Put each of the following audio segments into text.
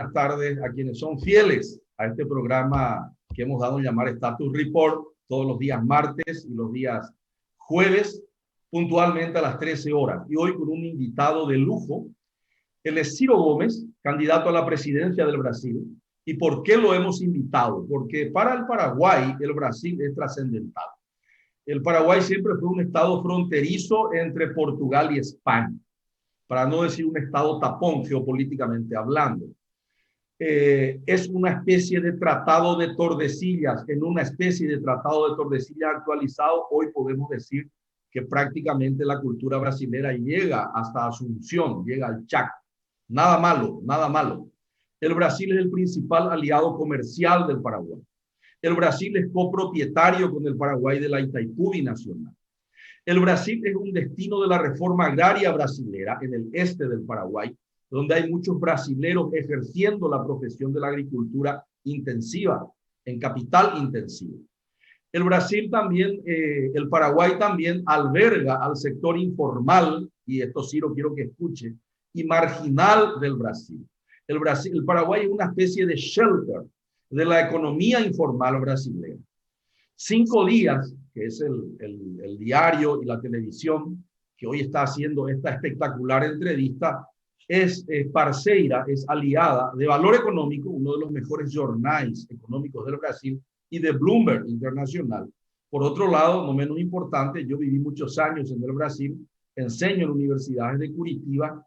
buenas tardes a quienes son fieles a este programa que hemos dado en llamar Status Report todos los días martes y los días jueves, puntualmente a las 13 horas. Y hoy con un invitado de lujo. Él es Ciro Gomes, candidato a la presidencia del Brasil. ¿Y por qué lo hemos invitado? Porque para el Paraguay, el Brasil es trascendental. El Paraguay siempre fue un estado fronterizo entre Portugal y España, para no decir un estado tapón geopolíticamente hablando. Es una especie de tratado de Tordesillas, en una especie de tratado de Tordesillas actualizado. Hoy podemos decir que prácticamente la cultura brasilera llega hasta Asunción, llega al Chaco. Nada malo, nada malo. El Brasil es el principal aliado comercial del Paraguay. El Brasil es copropietario con el Paraguay de la Itaipú Binacional. El Brasil es un destino de la reforma agraria brasilera en el este del Paraguay, donde hay muchos brasileros ejerciendo la profesión de la agricultura intensiva, en capital intensivo. El Brasil también, el Paraguay también alberga al sector informal, y esto sí lo quiero que escuche, y marginal del Brasil. El Paraguay es una especie de shelter de la economía informal brasileña. 5 Días, que es el diario y la televisión que hoy está haciendo esta espectacular entrevista, es parceira, es aliada de Valor Económico, uno de los mejores jornales económicos del Brasil, y de Bloomberg Internacional. Por otro lado, no menos importante, yo viví muchos años en el Brasil, enseño en universidades de Curitiba,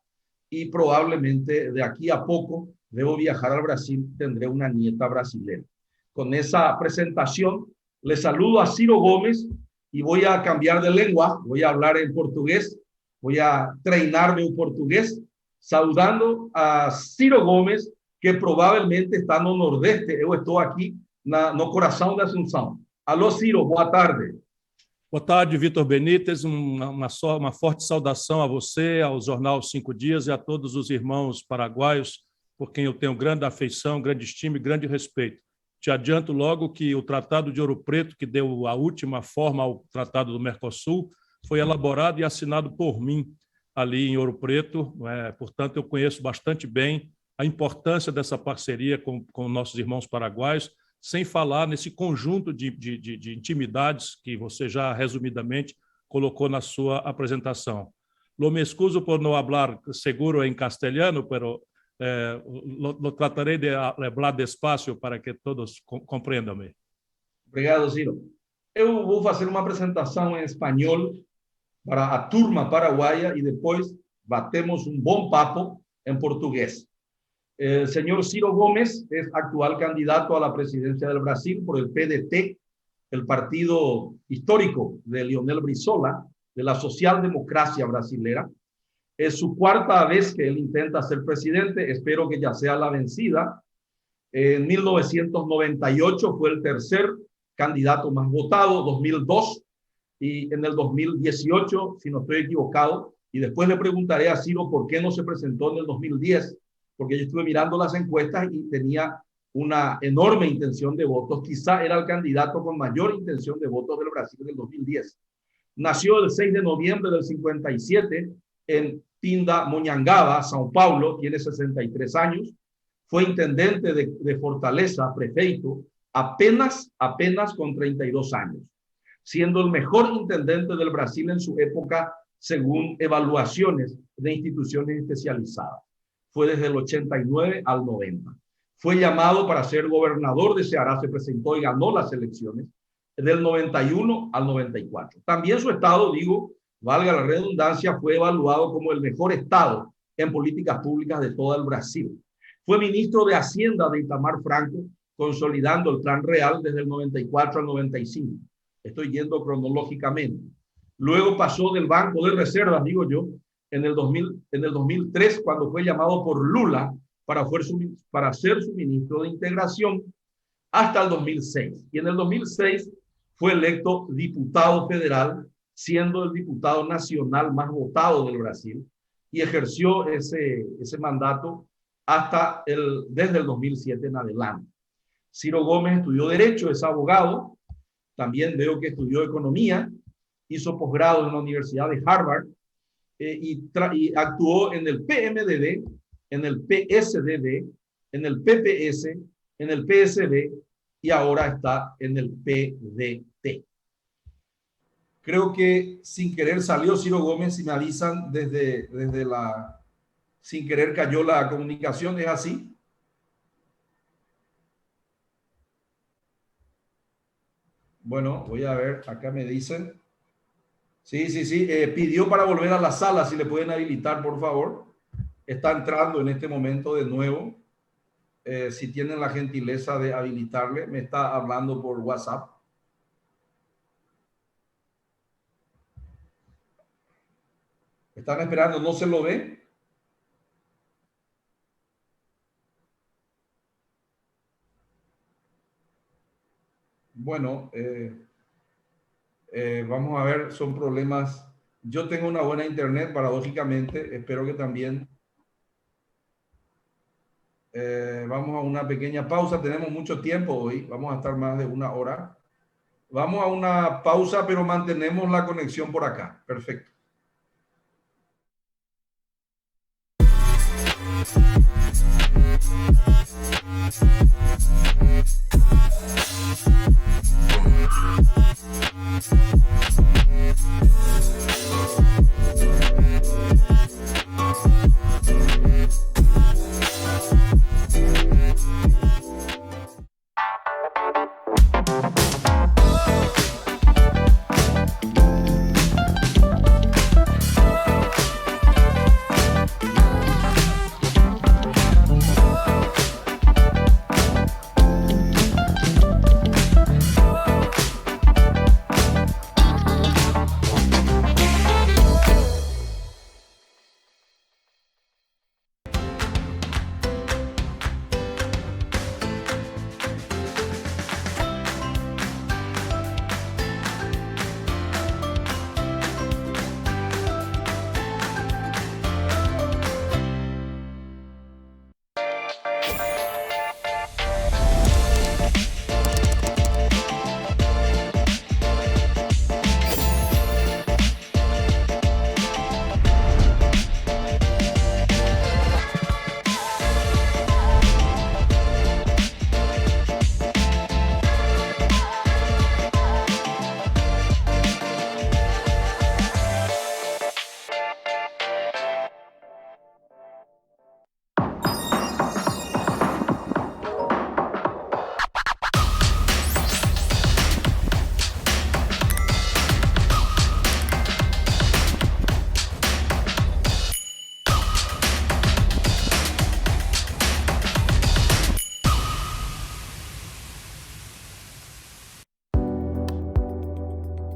y probablemente de aquí a poco debo viajar al Brasil, tendré una nieta brasileña. Con esa presentación, le saludo a Ciro Gomes y voy a cambiar de lengua, voy a hablar en portugués, voy a treinarme en portugués, saludando a Ciro Gomes, que probablemente está no Nordeste, eu estou aqui no coração da Assunção. Alô, Ciro, boa tarde. Boa tarde, Vitor Benítez. Uma forte saudação a você, ao Jornal 5 Dias e a todos os irmãos paraguaios, por quem eu tenho grande afeição, grande estima e grande respeito. Te adianto logo que o Tratado de Ouro Preto, que deu a última forma ao Tratado do Mercosul, foi elaborado e assinado por mim ali em Ouro Preto. Portanto, eu conheço bastante bem a importância dessa parceria com nossos irmãos paraguaios, sem falar nesse conjunto de intimidades que você já resumidamente colocou na sua apresentação. Lo me excuso por não falar seguro em castelhano, pero lo tratarei de falar despacio para que todos compreendam-me. Obrigado, Ciro. Eu vou fazer uma apresentação em espanhol para a turma paraguaia e depois batemos um bom papo em português. El señor Ciro Gomes es actual candidato a la presidencia del Brasil por el PDT, el partido histórico de Leonel Brizola, de la socialdemocracia brasilera. Es su 4ª vez que él intenta ser presidente, espero que ya sea la vencida. En 1998 fue el tercer candidato más votado, 2002, y en el 2018, si no estoy equivocado, y después le preguntaré a Ciro por qué no se presentó en el 2010, porque yo estuve mirando las encuestas y tenía una enorme intención de votos. Quizá era el candidato con mayor intención de votos del Brasil del 2010. Nació el 6 de noviembre del 57 en Pindamonhangaba, São Paulo, tiene 63 años. Fue intendente de Fortaleza, prefeito, apenas con 32 años, siendo el mejor intendente del Brasil en su época, según evaluaciones de instituciones especializadas. Fue desde el 89 al 90. Fue llamado para ser gobernador de Ceará, se presentó y ganó las elecciones del 91 al 94. También su estado, digo, valga la redundancia, fue evaluado como el mejor estado en políticas públicas de todo el Brasil. Fue ministro de Hacienda de Itamar Franco, consolidando el Plan Real desde el 94 al 95. Estoy yendo cronológicamente. Luego pasó del Banco de Reservas, digo yo, en el 2003, cuando fue llamado por Lula para ser su ministro de Integración, hasta el 2006. Y en el 2006 fue electo diputado federal, siendo el diputado nacional más votado del Brasil, y ejerció ese mandato desde el 2007 en adelante. Ciro Gomes estudió Derecho, es abogado, también veo que estudió Economía, hizo posgrado en la Universidad de Harvard, y actuó en el PMDB, en el PSDB en el PPS, en el PSB y ahora está en el PDT. Creo que sin querer salió Ciro Gómez y me avisan desde la... Sin querer cayó la comunicación, ¿es así? Bueno, voy a ver, acá me dicen. Sí, pidió para volver a la sala, si le pueden habilitar, por favor. Está entrando en este momento de nuevo. Si tienen la gentileza de habilitarle, me está hablando por WhatsApp. Están esperando, ¿no se lo ve? Bueno, vamos a ver, son problemas. Yo tengo una buena internet, paradójicamente, espero que también. Vamos a una pequeña pausa, tenemos mucho tiempo hoy, vamos a estar más de una hora. Vamos a una pausa, pero mantenemos la conexión por acá. Perfecto.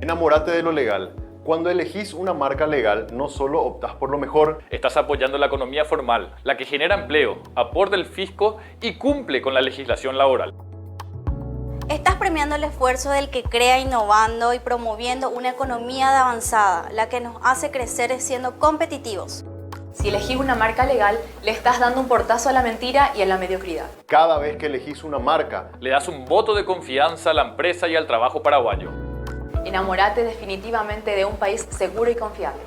Enamórate de lo legal. Cuando elegís una marca legal, no solo optás por lo mejor, estás apoyando la economía formal, la que genera empleo, aporta el fisco y cumple con la legislación laboral. Estás premiando el esfuerzo del que crea innovando y promoviendo una economía de avanzada, la que nos hace crecer siendo competitivos. Si elegís una marca legal, le estás dando un portazo a la mentira y a la mediocridad. Cada vez que elegís una marca, le das un voto de confianza a la empresa y al trabajo paraguayo. Enamórate definitivamente de un país seguro y confiable.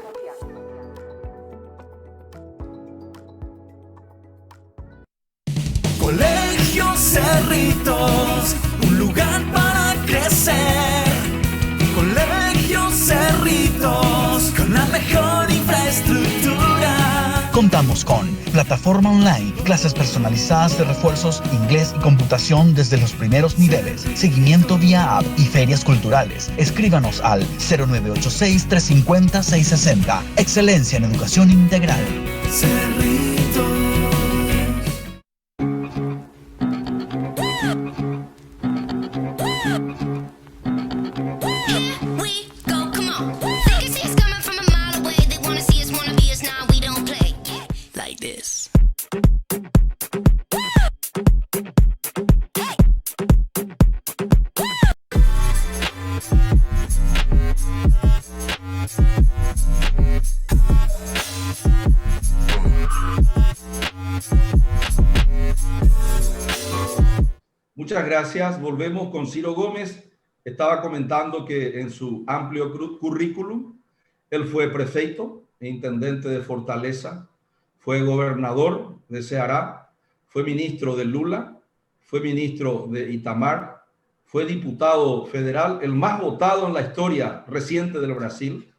Colegio Cerritos, un lugar para crecer. Colegio Cerritos, con la mejor infraestructura. Contamos con plataforma online, clases personalizadas de refuerzos, inglés y computación desde los primeros niveles, seguimiento vía app y ferias culturales. Escríbanos al 0986-350-660. Excelencia en educación integral. Cerritos. Muchas gracias. Volvemos con Ciro Gómez. Estaba comentando que en su amplio currículum, él fue prefecto e intendente de Fortaleza, fue gobernador de Ceará, fue ministro de Lula, fue ministro de Itamar, fue diputado federal, el más votado en la historia reciente del Brasil.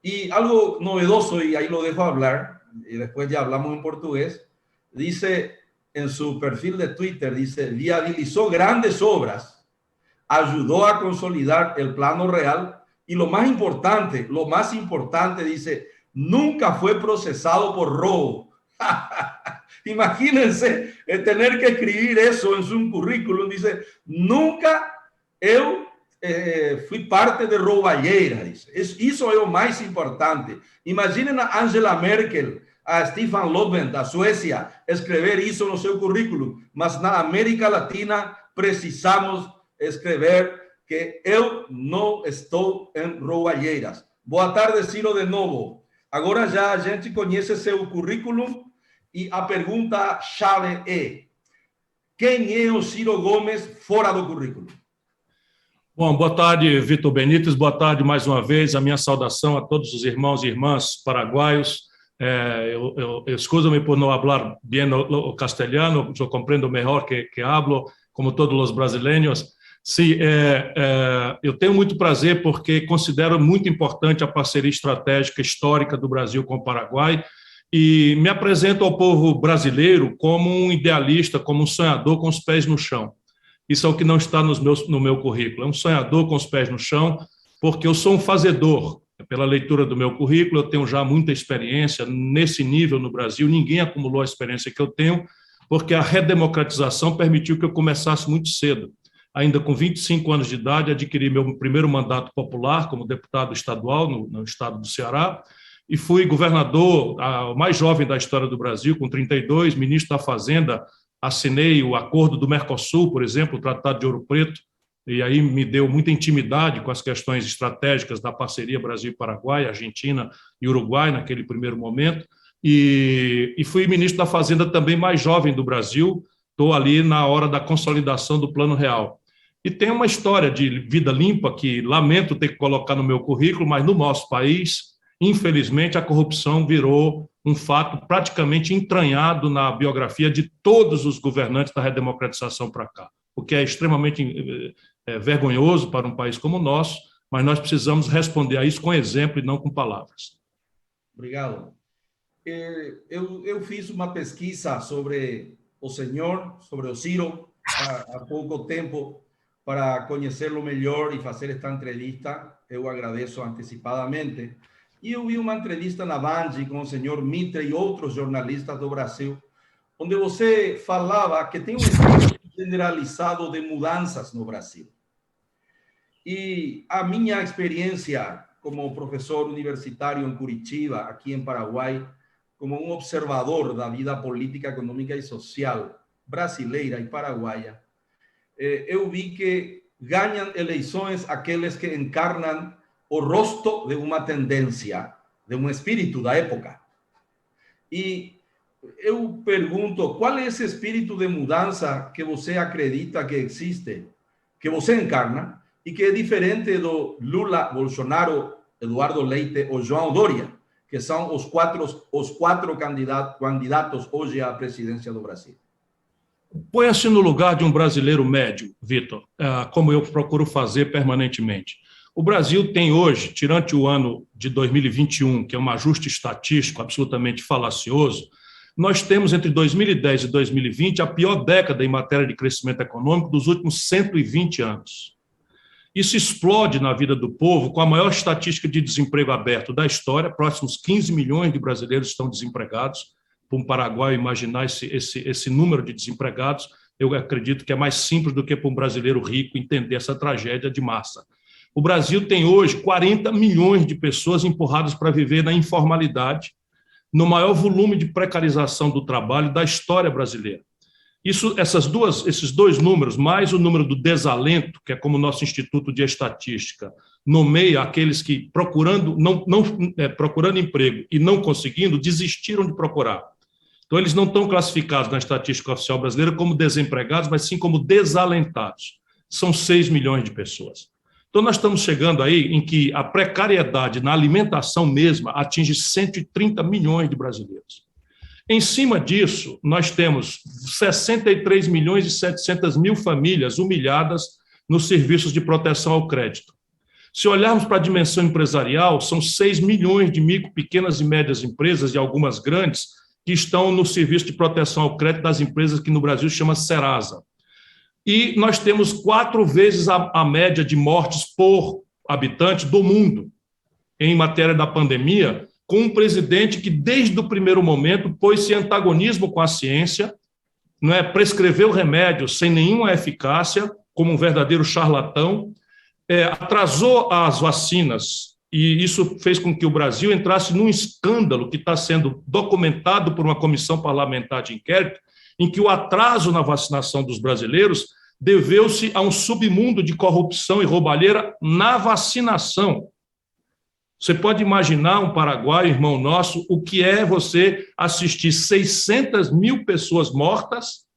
Y algo novedoso, y ahí lo dejo hablar, y después ya hablamos en portugués, dice en su perfil de Twitter, dice, viabilizó grandes obras, ayudó a consolidar el plano real, y lo más importante, dice, nunca fue procesado por robo. Imagínense tener que escribir eso en su currículum. Dice, nunca eu fui parte de roubalheira. Isso é o mais importante. Imaginem a Angela Merkel, a Stefan Löfven da Suécia escrever isso no seu currículo. Mas na América Latina precisamos escrever que eu não estou em roubalheiras. Boa tarde, Ciro, de novo. Agora já a gente conhece seu currículo e a pergunta-chave é: quem é o Ciro Gomes fora do currículo? Bom, boa tarde, Vitor Benítez. Boa tarde mais uma vez. A minha saudação a todos os irmãos e irmãs paraguaios. Escúchame por não falar bem o castelhano, eu compreendo melhor que hablo, como todos os brasileiros. Sim, eu tenho muito prazer porque considero muito importante a parceria estratégica histórica do Brasil com o Paraguai e me apresento ao povo brasileiro como um idealista, como um sonhador com os pés no chão. Isso é o que não está no meu currículo. É um sonhador com os pés no chão, porque eu sou um fazedor. Pela leitura do meu currículo, eu tenho já muita experiência nesse nível no Brasil. Ninguém acumulou a experiência que eu tenho, porque a redemocratização permitiu que eu começasse muito cedo. Ainda com 25 anos de idade, adquiri meu primeiro mandato popular como deputado estadual no estado do Ceará e fui governador, o mais jovem da história do Brasil, com 32, ministro da Fazenda. Assinei o acordo do Mercosul, por exemplo, o Tratado de Ouro Preto, e aí me deu muita intimidade com as questões estratégicas da parceria Brasil-Paraguai, Argentina e Uruguai, naquele primeiro momento, e fui ministro da Fazenda também mais jovem do Brasil, estou ali na hora da consolidação do Plano Real. E tem uma história de vida limpa que lamento ter que colocar no meu currículo, mas no nosso país, infelizmente, a corrupção virou um fato praticamente entranhado na biografia de todos os governantes da redemocratização para cá, o que é extremamente vergonhoso para um país como o nosso, mas nós precisamos responder a isso com exemplo e não com palavras. Obrigado. Eu fiz uma pesquisa sobre o senhor, sobre o Ciro, há pouco tempo, para conhecê-lo melhor e fazer esta entrevista. Eu agradeço antecipadamente. E eu vi uma entrevista na Band com o senhor Mitre e outros jornalistas do Brasil, onde você falava que tem um espírito generalizado de mudanças no Brasil. E a minha experiência como professor universitário em Curitiba, aqui em Paraguai, como um observador da vida política, econômica e social brasileira e paraguaia, eu vi que ganham eleições aqueles que encarnam o rosto de uma tendência, de um espírito da época. E eu pergunto, qual é esse espírito de mudança que você acredita que existe, que você encarna, e que é diferente do Lula, Bolsonaro, Eduardo Leite ou João Doria, que são os quatro candidatos hoje à presidência do Brasil? Põe-se no lugar de um brasileiro médio, Vitor, como eu procuro fazer permanentemente. O Brasil tem hoje, tirante o ano de 2021, que é um ajuste estatístico absolutamente falacioso, nós temos entre 2010 e 2020 a pior década em matéria de crescimento econômico dos últimos 120 anos. Isso explode na vida do povo com a maior estatística de desemprego aberto da história. Próximos 15 milhões de brasileiros estão desempregados. Para um paraguaio imaginar esse número de desempregados, eu acredito que é mais simples do que para um brasileiro rico entender essa tragédia de massa. O Brasil tem hoje 40 milhões de pessoas empurradas para viver na informalidade, no maior volume de precarização do trabalho da história brasileira. Esses dois números, mais o número do desalento, que é como o nosso Instituto de Estatística nomeia aqueles que, procurando emprego e não conseguindo, desistiram de procurar. Então, eles não estão classificados na estatística oficial brasileira como desempregados, mas sim como desalentados. São 6 milhões de pessoas. Então, nós estamos chegando aí em que a precariedade na alimentação mesma atinge 130 milhões de brasileiros. Em cima disso, nós temos 63 milhões e 700 mil famílias humilhadas nos serviços de proteção ao crédito. Se olharmos para a dimensão empresarial, são 6 milhões de micro, pequenas e médias empresas e algumas grandes que estão no serviço de proteção ao crédito das empresas que no Brasil chama Serasa. E nós temos 4 vezes a média de mortes por habitante do mundo em matéria da pandemia, com um presidente que, desde o primeiro momento, pôs-se em antagonismo com a ciência, não é, prescreveu remédios sem nenhuma eficácia, como um verdadeiro charlatão, atrasou as vacinas, e isso fez com que o Brasil entrasse num escândalo que está sendo documentado por uma comissão parlamentar de inquérito, em que o atraso na vacinação dos brasileiros deveu-se a um submundo de corrupção e roubalheira na vacinação. Você pode imaginar um paraguaio, irmão nosso, o que é você assistir 600 mil pessoas mortas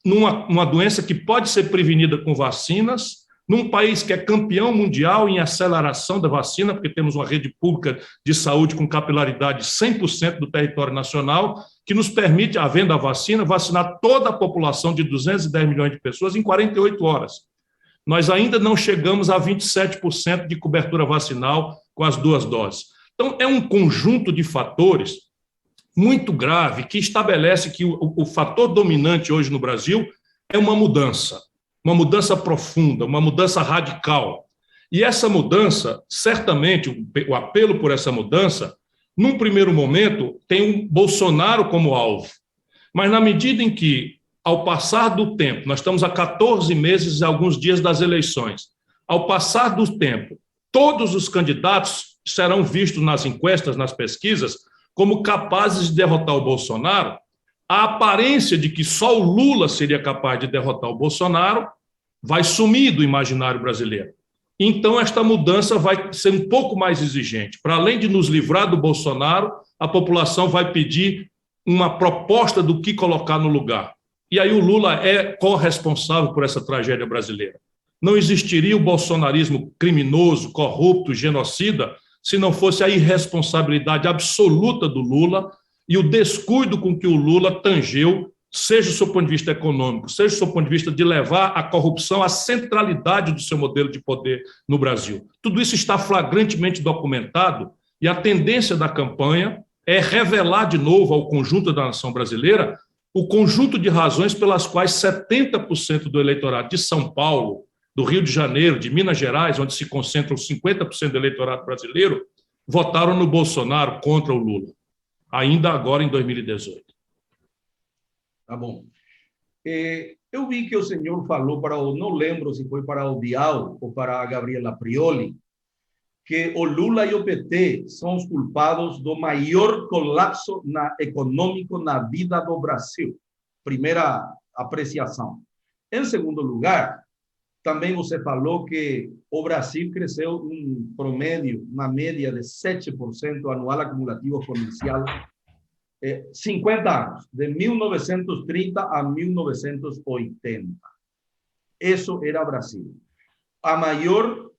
numa doença que pode ser prevenida com vacinas, num país que é campeão mundial em aceleração da vacina, porque temos uma rede pública de saúde com capilaridade 100% do território nacional, que nos permite, havendo a vacina, vacinar toda a população de 210 milhões de pessoas em 48 horas. Nós ainda não chegamos a 27% de cobertura vacinal com as 2 doses. Então, é um conjunto de fatores muito grave que estabelece que o fator dominante hoje no Brasil é uma mudança profunda, uma mudança radical. E essa mudança, certamente, o apelo por essa mudança, num primeiro momento, tem um Bolsonaro como alvo. Mas na medida em que, ao passar do tempo, nós estamos a 14 meses e alguns dias das eleições, ao passar do tempo, todos os candidatos serão vistos nas enquestas, nas pesquisas, como capazes de derrotar o Bolsonaro. A aparência de que só o Lula seria capaz de derrotar o Bolsonaro vai sumir do imaginário brasileiro. Então, esta mudança vai ser um pouco mais exigente. Para além de nos livrar do Bolsonaro, a população vai pedir uma proposta do que colocar no lugar. E aí o Lula é corresponsável por essa tragédia brasileira. Não existiria o bolsonarismo criminoso, corrupto, genocida, se não fosse a irresponsabilidade absoluta do Lula e o descuido com que o Lula tangeu, seja do seu ponto de vista econômico, seja do seu ponto de vista de levar a corrupção à centralidade do seu modelo de poder no Brasil. Tudo isso está flagrantemente documentado e a tendência da campanha é revelar de novo ao conjunto da nação brasileira o conjunto de razões pelas quais 70% do eleitorado de São Paulo, do Rio de Janeiro, de Minas Gerais, onde se concentram 50% do eleitorado brasileiro, votaram no Bolsonaro contra o Lula, ainda agora em 2018. Tá bom. Eu vi que o senhor falou para não lembro se foi para o Bial ou para a Gabriela Prioli, que o Lula e o PT são os culpados do maior colapso econômico na vida do Brasil. Primeira apreciação. Em segundo lugar, também você falou que o Brasil cresceu promédio, uma média de 7% anual acumulativo exponencial, 50 anos, de 1930 a 1980. Isso era Brasil. A maior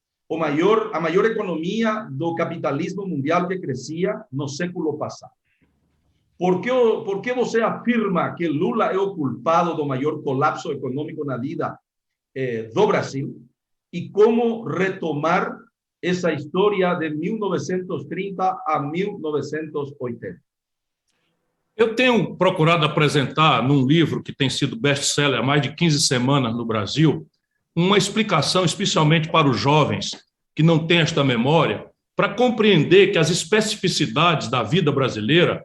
economia do capitalismo mundial que crescia no século passado. Por que você afirma que Lula é o culpado do maior colapso econômico na vida do Brasil? E como retomar essa história de 1930 a 1980? Eu tenho procurado apresentar, num livro que tem sido best-seller há mais de 15 semanas no Brasil, uma explicação especialmente para os jovens que não têm esta memória, para compreender que as especificidades da vida brasileira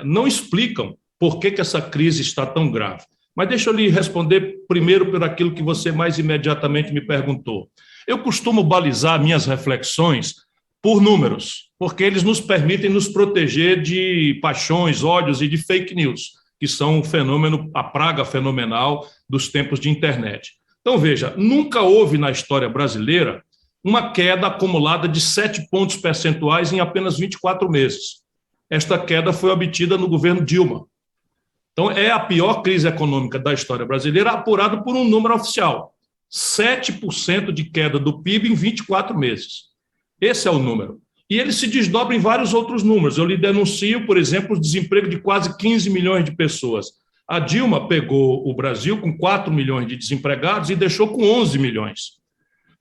não explicam por que essa crise está tão grave. Mas deixa eu lhe responder primeiro por aquilo que você mais imediatamente me perguntou. Eu costumo balizar minhas reflexões por números, porque eles nos permitem nos proteger de paixões, ódios e de fake news, que são um fenômeno, a praga fenomenal dos tempos de internet. Então, veja, nunca houve na história brasileira uma queda acumulada de 7 pontos percentuais em apenas 24 meses. Esta queda foi obtida no governo Dilma. Então, é a pior crise econômica da história brasileira, apurada por um número oficial. 7% de queda do PIB em 24 meses. Esse é o número. E ele se desdobra em vários outros números. Eu lhe denuncio, por exemplo, o desemprego de quase 15 milhões de pessoas. A Dilma pegou o Brasil com 4 milhões de desempregados e deixou com 11 milhões.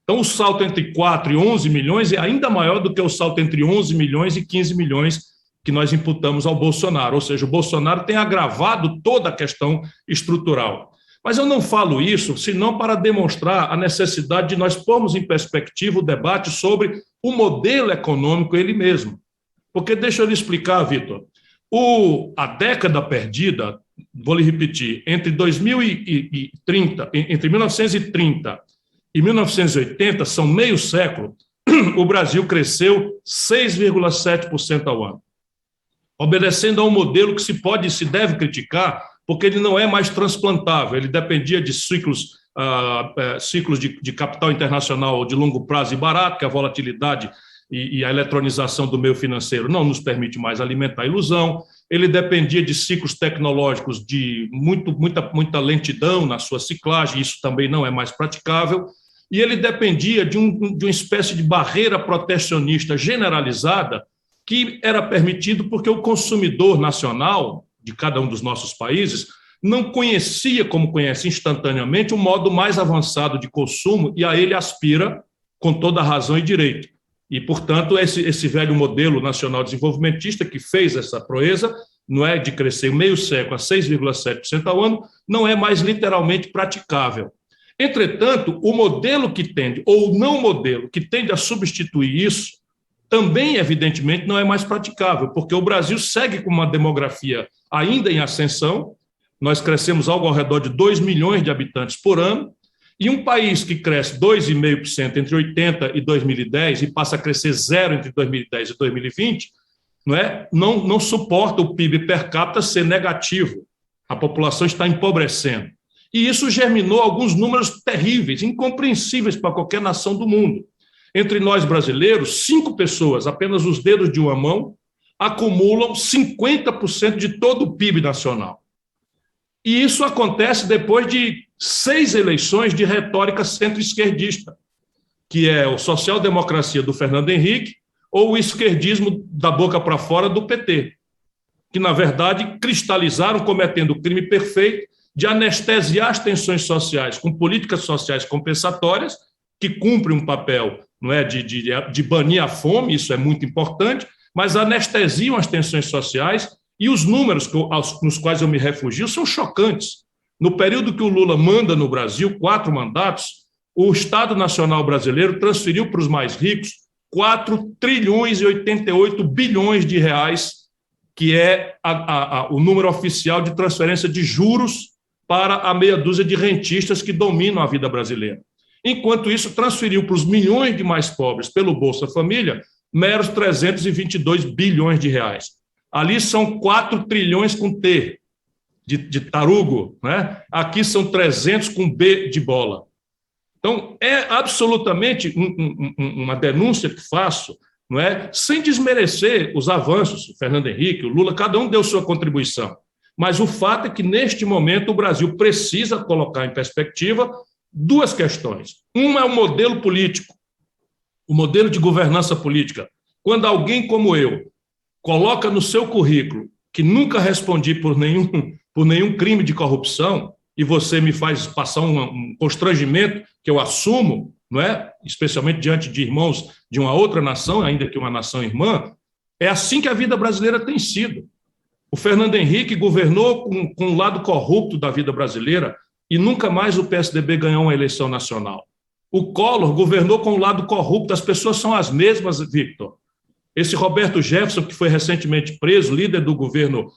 Então, o salto entre 4 e 11 milhões é ainda maior do que o salto entre 11 milhões e 15 milhões que nós imputamos ao Bolsonaro. Ou seja, o Bolsonaro tem agravado toda a questão estrutural. Mas eu não falo isso senão para demonstrar a necessidade de nós pormos em perspectiva o debate sobre o modelo econômico ele mesmo. Porque, deixa eu lhe explicar, Vitor, a década perdida, vou lhe repetir, entre 2030, entre 1930 e 1980, são meio século, o Brasil cresceu 6,7% ao ano, obedecendo a um modelo que se pode e se deve criticar, porque ele não é mais transplantável, ele dependia de ciclos de capital internacional de longo prazo e barato, que a volatilidade e a eletronização do meio financeiro não nos permite mais alimentar a ilusão, ele dependia de ciclos tecnológicos de muita lentidão na sua ciclagem, isso também não é mais praticável, e ele dependia de uma espécie de barreira protecionista generalizada que era permitido porque o consumidor nacional de cada um dos nossos países não conhecia, como conhece instantaneamente, um modo mais avançado de consumo, e a ele aspira com toda a razão e direito. E, portanto, esse velho modelo nacional desenvolvimentista que fez essa proeza, não é de crescer meio século a 6,7% ao ano, não é mais literalmente praticável. Entretanto, o modelo que tende, ou não modelo, que tende a substituir isso, também, evidentemente, não é mais praticável, porque o Brasil segue com uma demografia ainda em ascensão, nós crescemos algo ao redor de 2 milhões de habitantes por ano, e um país que cresce 2,5% entre 80 e 2010 e passa a crescer zero entre 2010 e 2020, não suporta o PIB per capita ser negativo. A população está empobrecendo. E isso germinou alguns números terríveis, incompreensíveis para qualquer nação do mundo. Entre nós brasileiros, 5 pessoas, apenas os dedos de uma mão, acumulam 50% de todo o PIB nacional. E isso acontece depois de 6 eleições de retórica centro-esquerdista, que é o social-democracia do Fernando Henrique ou o esquerdismo da boca para fora do PT, que, na verdade, cristalizaram cometendo o crime perfeito de anestesiar as tensões sociais com políticas sociais compensatórias, que cumprem um papel de banir a fome, isso é muito importante, mas anestesiam as tensões sociais, e os números nos quais eu me refugio são chocantes. No período que o Lula manda no Brasil, 4 mandatos, o Estado Nacional Brasileiro transferiu para os mais ricos 4 trilhões e 88 bilhões de reais, que é o número oficial de transferência de juros para a meia dúzia de rentistas que dominam a vida brasileira. Enquanto isso, transferiu para os milhões de mais pobres pelo Bolsa Família meros 322 bilhões de reais. Ali são 4 trilhões com T, de tarugo, né? Aqui são 300 com B de bola. Então, é absolutamente uma denúncia que faço, não é? Sem desmerecer os avanços, o Fernando Henrique, o Lula, cada um deu sua contribuição. Mas o fato é que, neste momento, o Brasil precisa colocar em perspectiva 2 questões. Uma é o modelo político, o modelo de governança política. Quando alguém como eu coloca no seu currículo que nunca respondi por nenhum crime de corrupção, e você me faz passar um constrangimento que eu assumo, não é? Especialmente diante de irmãos de uma outra nação, ainda que uma nação irmã, é assim que a vida brasileira tem sido. O Fernando Henrique governou com o lado corrupto da vida brasileira e nunca mais o PSDB ganhou uma eleição nacional. O Collor governou com o lado corrupto, as pessoas são as mesmas, Victor. Esse Roberto Jefferson, que foi recentemente preso, líder do governo,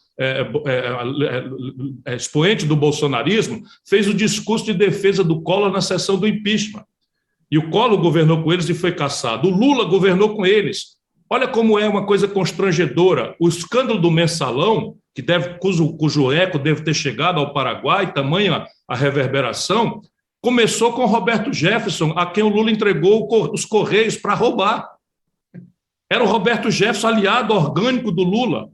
expoente do bolsonarismo, fez o discurso de defesa do Collor na sessão do impeachment. E o Collor governou com eles e foi cassado. O Lula governou com eles. Olha como é uma coisa constrangedora. O escândalo do Mensalão, cujo eco deve ter chegado ao Paraguai, tamanha a reverberação, começou com Roberto Jefferson, a quem o Lula entregou os Correios para roubar. Era o Roberto Jefferson, aliado orgânico do Lula,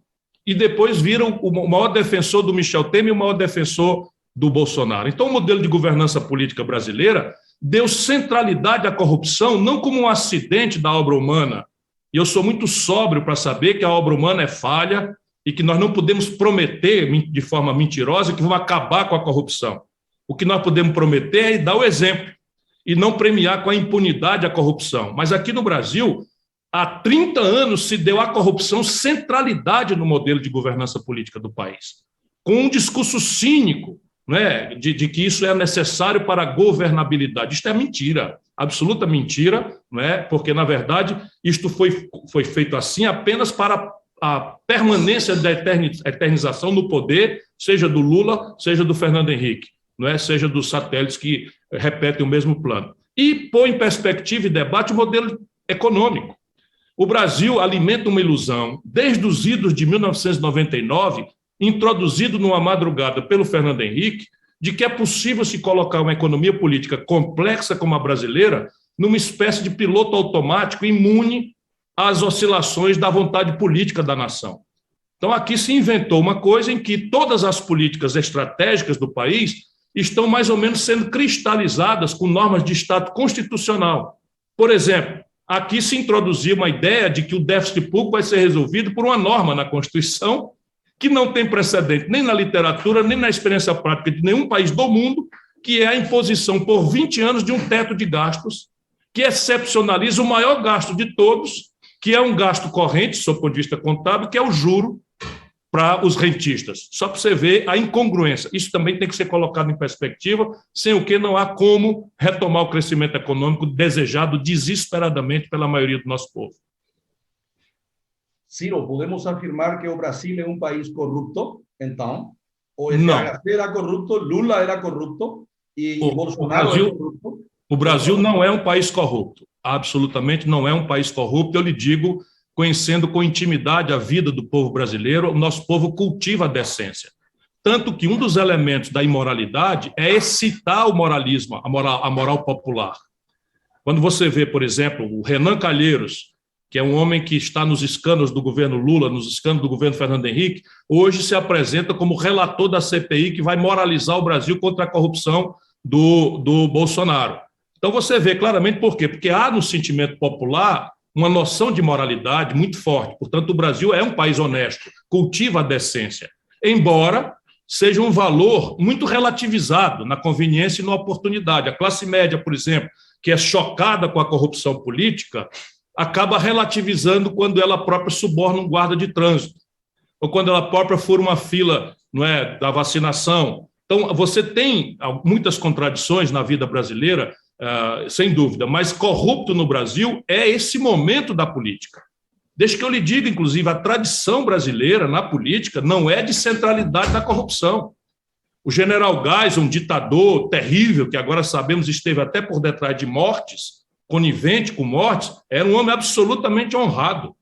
e depois viram o maior defensor do Michel Temer e o maior defensor do Bolsonaro. Então, o modelo de governança política brasileira deu centralidade à corrupção não como um acidente da obra humana, E eu sou muito sóbrio para saber que a obra humana é falha e que nós não podemos prometer de forma mentirosa que vamos acabar com a corrupção. O que nós podemos prometer é dar o exemplo e não premiar com a impunidade a corrupção. Mas aqui no Brasil, há 30 anos se deu à corrupção centralidade no modelo de governança política do país, com um discurso cínico, né, de que isso é necessário para a governabilidade. Isto é mentira, absoluta mentira, né, porque, na verdade, isto foi feito assim apenas para a permanência da eternização no poder, seja do Lula, seja do Fernando Henrique, não é? Seja dos satélites que repetem o mesmo plano. E põe em perspectiva e debate o modelo econômico. O Brasil alimenta uma ilusão, desde os idos de 1999, introduzido numa madrugada pelo Fernando Henrique, de que é possível se colocar uma economia política complexa como a brasileira numa espécie de piloto automático imune às oscilações da vontade política da nação. Então, aqui se inventou uma coisa em que todas as políticas estratégicas do país estão mais ou menos sendo cristalizadas com normas de Estado constitucional. Por exemplo, aqui se introduziu uma ideia de que o déficit público vai ser resolvido por uma norma na Constituição que não tem precedente nem na literatura, nem na experiência prática de nenhum país do mundo, que é a imposição por 20 anos de um teto de gastos que excepcionaliza o maior gasto de todos, que é um gasto corrente, sob o ponto de vista contábil, que é o juro para os rentistas. Só para você ver a incongruência. Isso também tem que ser colocado em perspectiva, sem o que não há como retomar o crescimento econômico desejado desesperadamente pela maioria do nosso povo. Ciro, podemos afirmar que o Brasil é um país corrupto, então? O Não. FHC era corrupto, Lula era corrupto e Bolsonaro é corrupto? O Brasil não é um país corrupto. Absolutamente não é um país corrupto. Eu lhe digo, conhecendo com intimidade a vida do povo brasileiro, o nosso povo cultiva a decência. Tanto que um dos elementos da imoralidade é excitar o moralismo, a moral popular. Quando você vê, por exemplo, o Renan Calheiros, que é um homem que está nos escândalos do governo Lula, nos escândalos do governo Fernando Henrique, hoje se apresenta como relator da CPI que vai moralizar o Brasil contra a corrupção do Bolsonaro. Então você vê claramente por quê? Porque há no sentimento popular uma noção de moralidade muito forte. Portanto, o Brasil é um país honesto, cultiva a decência, embora seja um valor muito relativizado na conveniência e na oportunidade. A classe média, por exemplo, que é chocada com a corrupção política, acaba relativizando quando ela própria suborna um guarda de trânsito, ou quando ela própria fura uma fila, não é, da vacinação. Então, você tem muitas contradições na vida brasileira, sem dúvida, mas corrupto no Brasil é esse momento da política. Desde que eu lhe diga, inclusive, a tradição brasileira na política não é de centralidade da corrupção. O general Geisel, um ditador terrível, que agora sabemos esteve até por detrás de mortes, conivente com mortes, era um homem absolutamente honrado.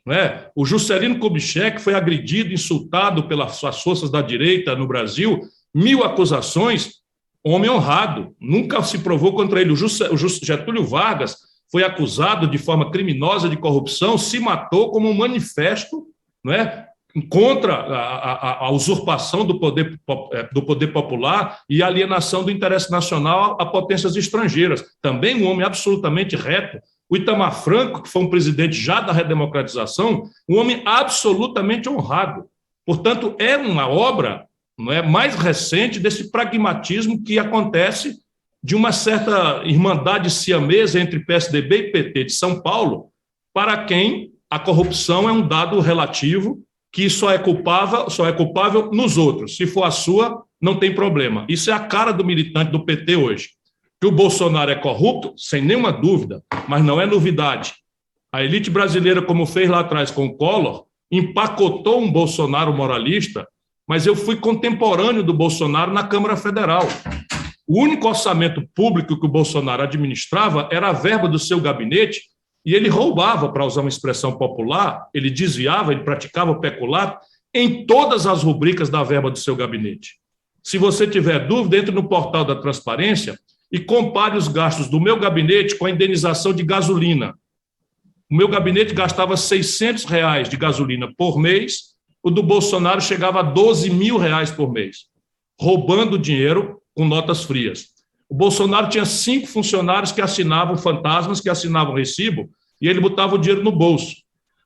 Não é? O Juscelino Kubitschek foi agredido, insultado pelas forças da direita no Brasil, 1000 acusações, homem honrado, nunca se provou contra ele. O Getúlio Vargas foi acusado de forma criminosa de corrupção, se matou como um manifesto, não é, contra a usurpação do poder popular e a alienação do interesse nacional a potências estrangeiras. Também um homem absolutamente reto. O Itamar Franco, que foi um presidente já da redemocratização, um homem absolutamente honrado. Portanto, é uma obra, não é, mais recente desse pragmatismo que acontece de uma certa irmandade siamesa entre PSDB e PT de São Paulo, para quem a corrupção é um dado relativo que só é culpável nos outros. Se for a sua, não tem problema. Isso é a cara do militante do PT hoje. Que o Bolsonaro é corrupto, sem nenhuma dúvida, mas não é novidade. A elite brasileira, como fez lá atrás com o Collor, empacotou um Bolsonaro moralista, mas eu fui contemporâneo do Bolsonaro na Câmara Federal. O único orçamento público que o Bolsonaro administrava era a verba do seu gabinete e ele roubava, para usar uma expressão popular, ele desviava, ele praticava o peculato em todas as rubricas da verba do seu gabinete. Se você tiver dúvida, entre no portal da Transparência e compare os gastos do meu gabinete com a indenização de gasolina. O meu gabinete gastava R$600 de gasolina por mês, o do Bolsonaro chegava a R$12.000 por mês, roubando dinheiro com notas frias. O Bolsonaro tinha 5 funcionários que assinavam fantasmas, que assinavam recibo, e ele botava o dinheiro no bolso.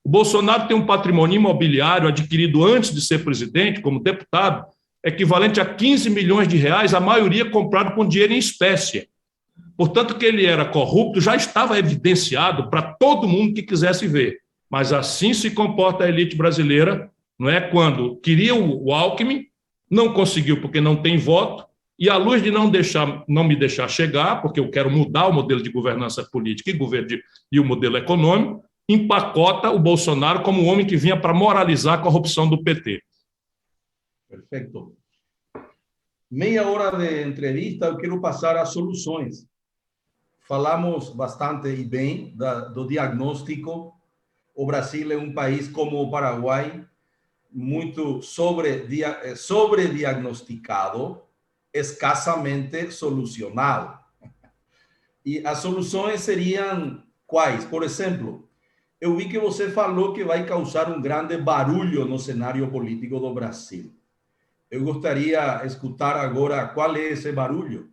O Bolsonaro tem um patrimônio imobiliário adquirido antes de ser presidente, como deputado, equivalente a 15 milhões de reais, a maioria comprado com dinheiro em espécie. Portanto, que ele era corrupto já estava evidenciado para todo mundo que quisesse ver. Mas assim se comporta a elite brasileira, não é? Quando queria o Alckmin, não conseguiu porque não tem voto, e à luz de não me deixar chegar, porque eu quero mudar o modelo de governança política e o modelo econômico, empacota o Bolsonaro como um homem que vinha para moralizar a corrupção do PT. Perfeito. Meia hora de entrevista, eu quero passar às soluções. Falamos bastante e bem do diagnóstico. O Brasil é um país como o Paraguai, muito sobrediagnosticado, escassamente solucionado. E as soluções seriam quais? Por exemplo, eu vi que você falou que vai causar um grande barulho no cenário político do Brasil. Eu gostaria de escutar agora qual é esse barulho.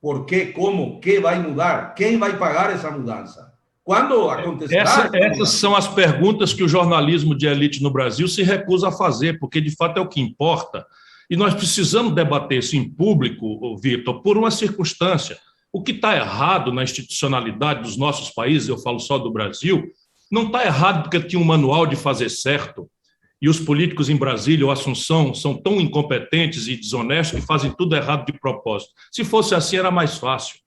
Por quê? Como? O que vai mudar? Quem vai pagar essa mudança? Quando acontecerá? Essas são as perguntas que o jornalismo de elite no Brasil se recusa a fazer, porque, de fato, é o que importa. E nós precisamos debater isso em público, Vitor, por uma circunstância. O que está errado na institucionalidade dos nossos países, eu falo só do Brasil, não está errado porque tinha um manual de fazer certo, e os políticos em Brasília ou Assunção são tão incompetentes e desonestos que fazem tudo errado de propósito. Se fosse assim, era mais fácil.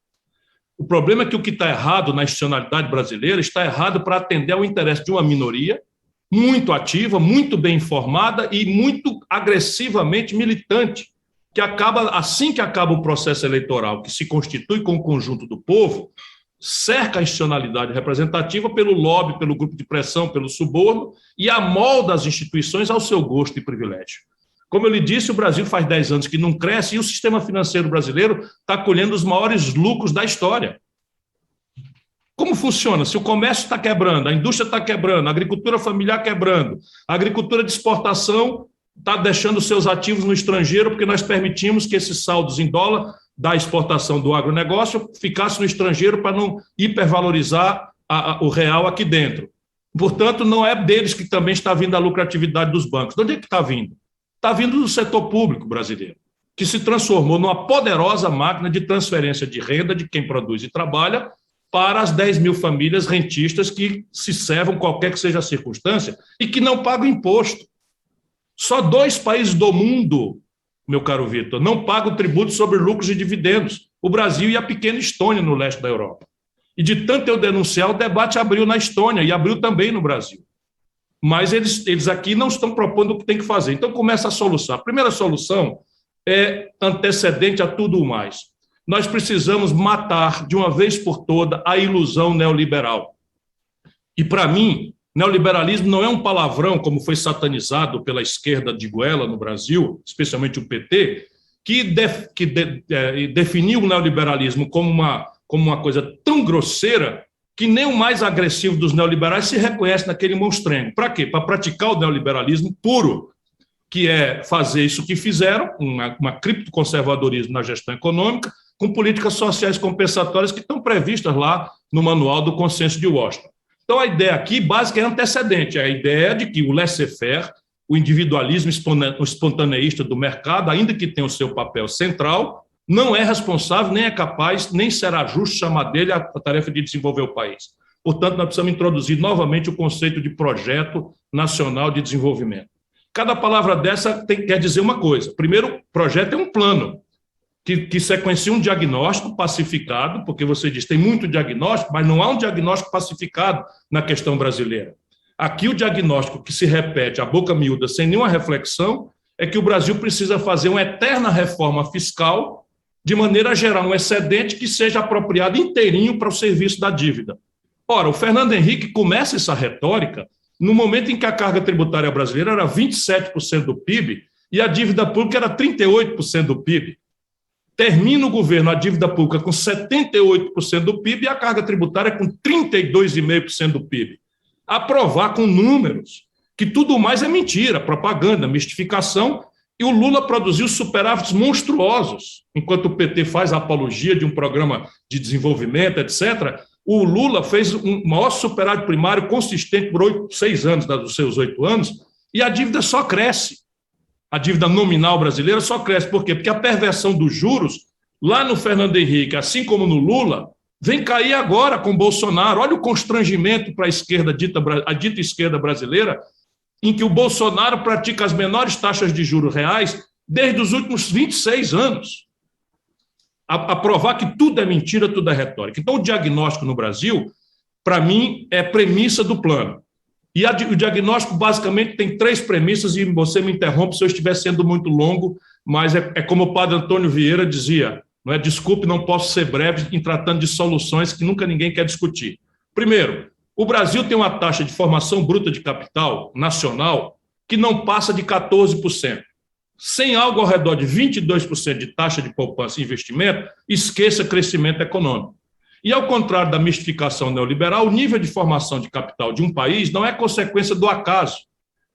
O problema é que o que está errado na institucionalidade brasileira está errado para atender ao interesse de uma minoria muito ativa, muito bem informada e muito agressivamente militante, que acaba, assim que acaba o processo eleitoral, que se constitui com o conjunto do povo, cerca a institucionalidade representativa pelo lobby, pelo grupo de pressão, pelo suborno e amolda as instituições ao seu gosto e privilégio. Como eu lhe disse, o Brasil faz 10 anos que não cresce e o sistema financeiro brasileiro está colhendo os maiores lucros da história. Como funciona? Se o comércio está quebrando, a indústria está quebrando, a agricultura familiar quebrando, a agricultura de exportação está deixando seus ativos no estrangeiro porque nós permitimos que esses saldos em dólar da exportação do agronegócio ficasse no estrangeiro para não hipervalorizar o real aqui dentro. Portanto, não é deles que também está vindo a lucratividade dos bancos. De onde é que está vindo? Está vindo do setor público brasileiro, que se transformou numa poderosa máquina de transferência de renda de quem produz e trabalha para as 10 mil famílias rentistas que se servam qualquer que seja a circunstância e que não pagam imposto. Só 2 países do mundo, meu caro Vitor, não pagam tributo sobre lucros e dividendos, o Brasil e a pequena Estônia no leste da Europa. E de tanto eu denunciar, o debate abriu na Estônia e abriu também no Brasil. Mas eles aqui não estão propondo o que tem que fazer. Então começa a solução. A primeira solução é antecedente a tudo o mais. Nós precisamos matar de uma vez por toda a ilusão neoliberal. E para mim, neoliberalismo não é um palavrão, como foi satanizado pela esquerda de goela no Brasil, especialmente o PT, que definiu o neoliberalismo como uma coisa tão grosseira que nem o mais agressivo dos neoliberais se reconhece naquele monstrengo. Para quê? Para praticar o neoliberalismo puro, que é fazer isso que fizeram, uma criptoconservadorismo na gestão econômica, com políticas sociais compensatórias que estão previstas lá no manual do Consenso de Washington. Então, a ideia aqui básica é antecedente, é a ideia de que o laissez-faire, o individualismo espontaneísta do mercado, ainda que tenha o seu papel central, não é responsável, nem é capaz, nem será justo chamar dele a tarefa de desenvolver o país. Portanto, nós precisamos introduzir novamente o conceito de projeto nacional de desenvolvimento. Cada palavra dessa quer dizer uma coisa. Primeiro, projeto é um plano que sequencia um diagnóstico pacificado, porque você diz, tem muito diagnóstico, mas não há um diagnóstico pacificado na questão brasileira. Aqui o diagnóstico que se repete a boca miúda, sem nenhuma reflexão, é que o Brasil precisa fazer uma eterna reforma fiscal de maneira a gerar um excedente que seja apropriado inteirinho para o serviço da dívida. Ora, o Fernando Henrique começa essa retórica no momento em que a carga tributária brasileira era 27% do PIB e a dívida pública era 38% do PIB. Termina o governo a dívida pública com 78% do PIB e a carga tributária com 32,5% do PIB. A provar com números que tudo mais é mentira, propaganda, mistificação, e o Lula produziu superávites monstruosos. Enquanto o PT faz a apologia de um programa de desenvolvimento, etc., O Lula fez um maior superávit primário consistente por 6 anos, dos seus 8 anos, e a dívida só cresce. A dívida nominal brasileira só cresce. Por quê? Porque a perversão dos juros, lá no Fernando Henrique, assim como no Lula, vem cair agora com Bolsonaro. Olha o constrangimento para a dita esquerda brasileira, em que o Bolsonaro pratica as menores taxas de juros reais desde os últimos 26 anos. A provar que tudo é mentira, tudo é retórica. Então, o diagnóstico no Brasil, para mim, é premissa do plano. E o diagnóstico, basicamente, tem 3 premissas, e você me interrompe se eu estiver sendo muito longo, mas é como o padre Antônio Vieira dizia, não é? Desculpe, não posso ser breve em tratando de soluções que nunca ninguém quer discutir. Primeiro, o Brasil tem uma taxa de formação bruta de capital nacional que não passa de 14%. Sem algo ao redor de 22% de taxa de poupança e investimento, esqueça crescimento econômico. E, ao contrário da mistificação neoliberal, o nível de formação de capital de um país não é consequência do acaso,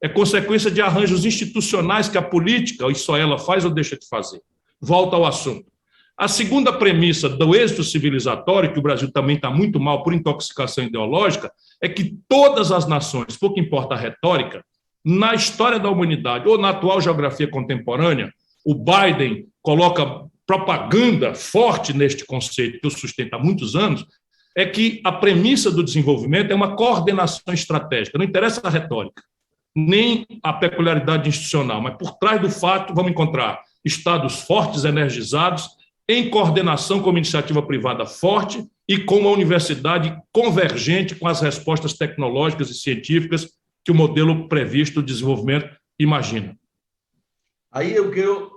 é consequência de arranjos institucionais que a política, ou só ela faz ou deixa de fazer. Volta ao assunto. A segunda premissa do êxito civilizatório, que o Brasil também está muito mal por intoxicação ideológica, é que todas as nações, pouco importa a retórica, na história da humanidade ou na atual geografia contemporânea, o Biden coloca propaganda forte neste conceito que eu sustento há muitos anos, é que a premissa do desenvolvimento é uma coordenação estratégica. Não interessa a retórica, nem a peculiaridade institucional, mas por trás do fato vamos encontrar estados fortes, energizados, em coordenação com uma iniciativa privada forte e com uma universidade convergente com as respostas tecnológicas e científicas que o modelo previsto do desenvolvimento imagina. Aí eu quero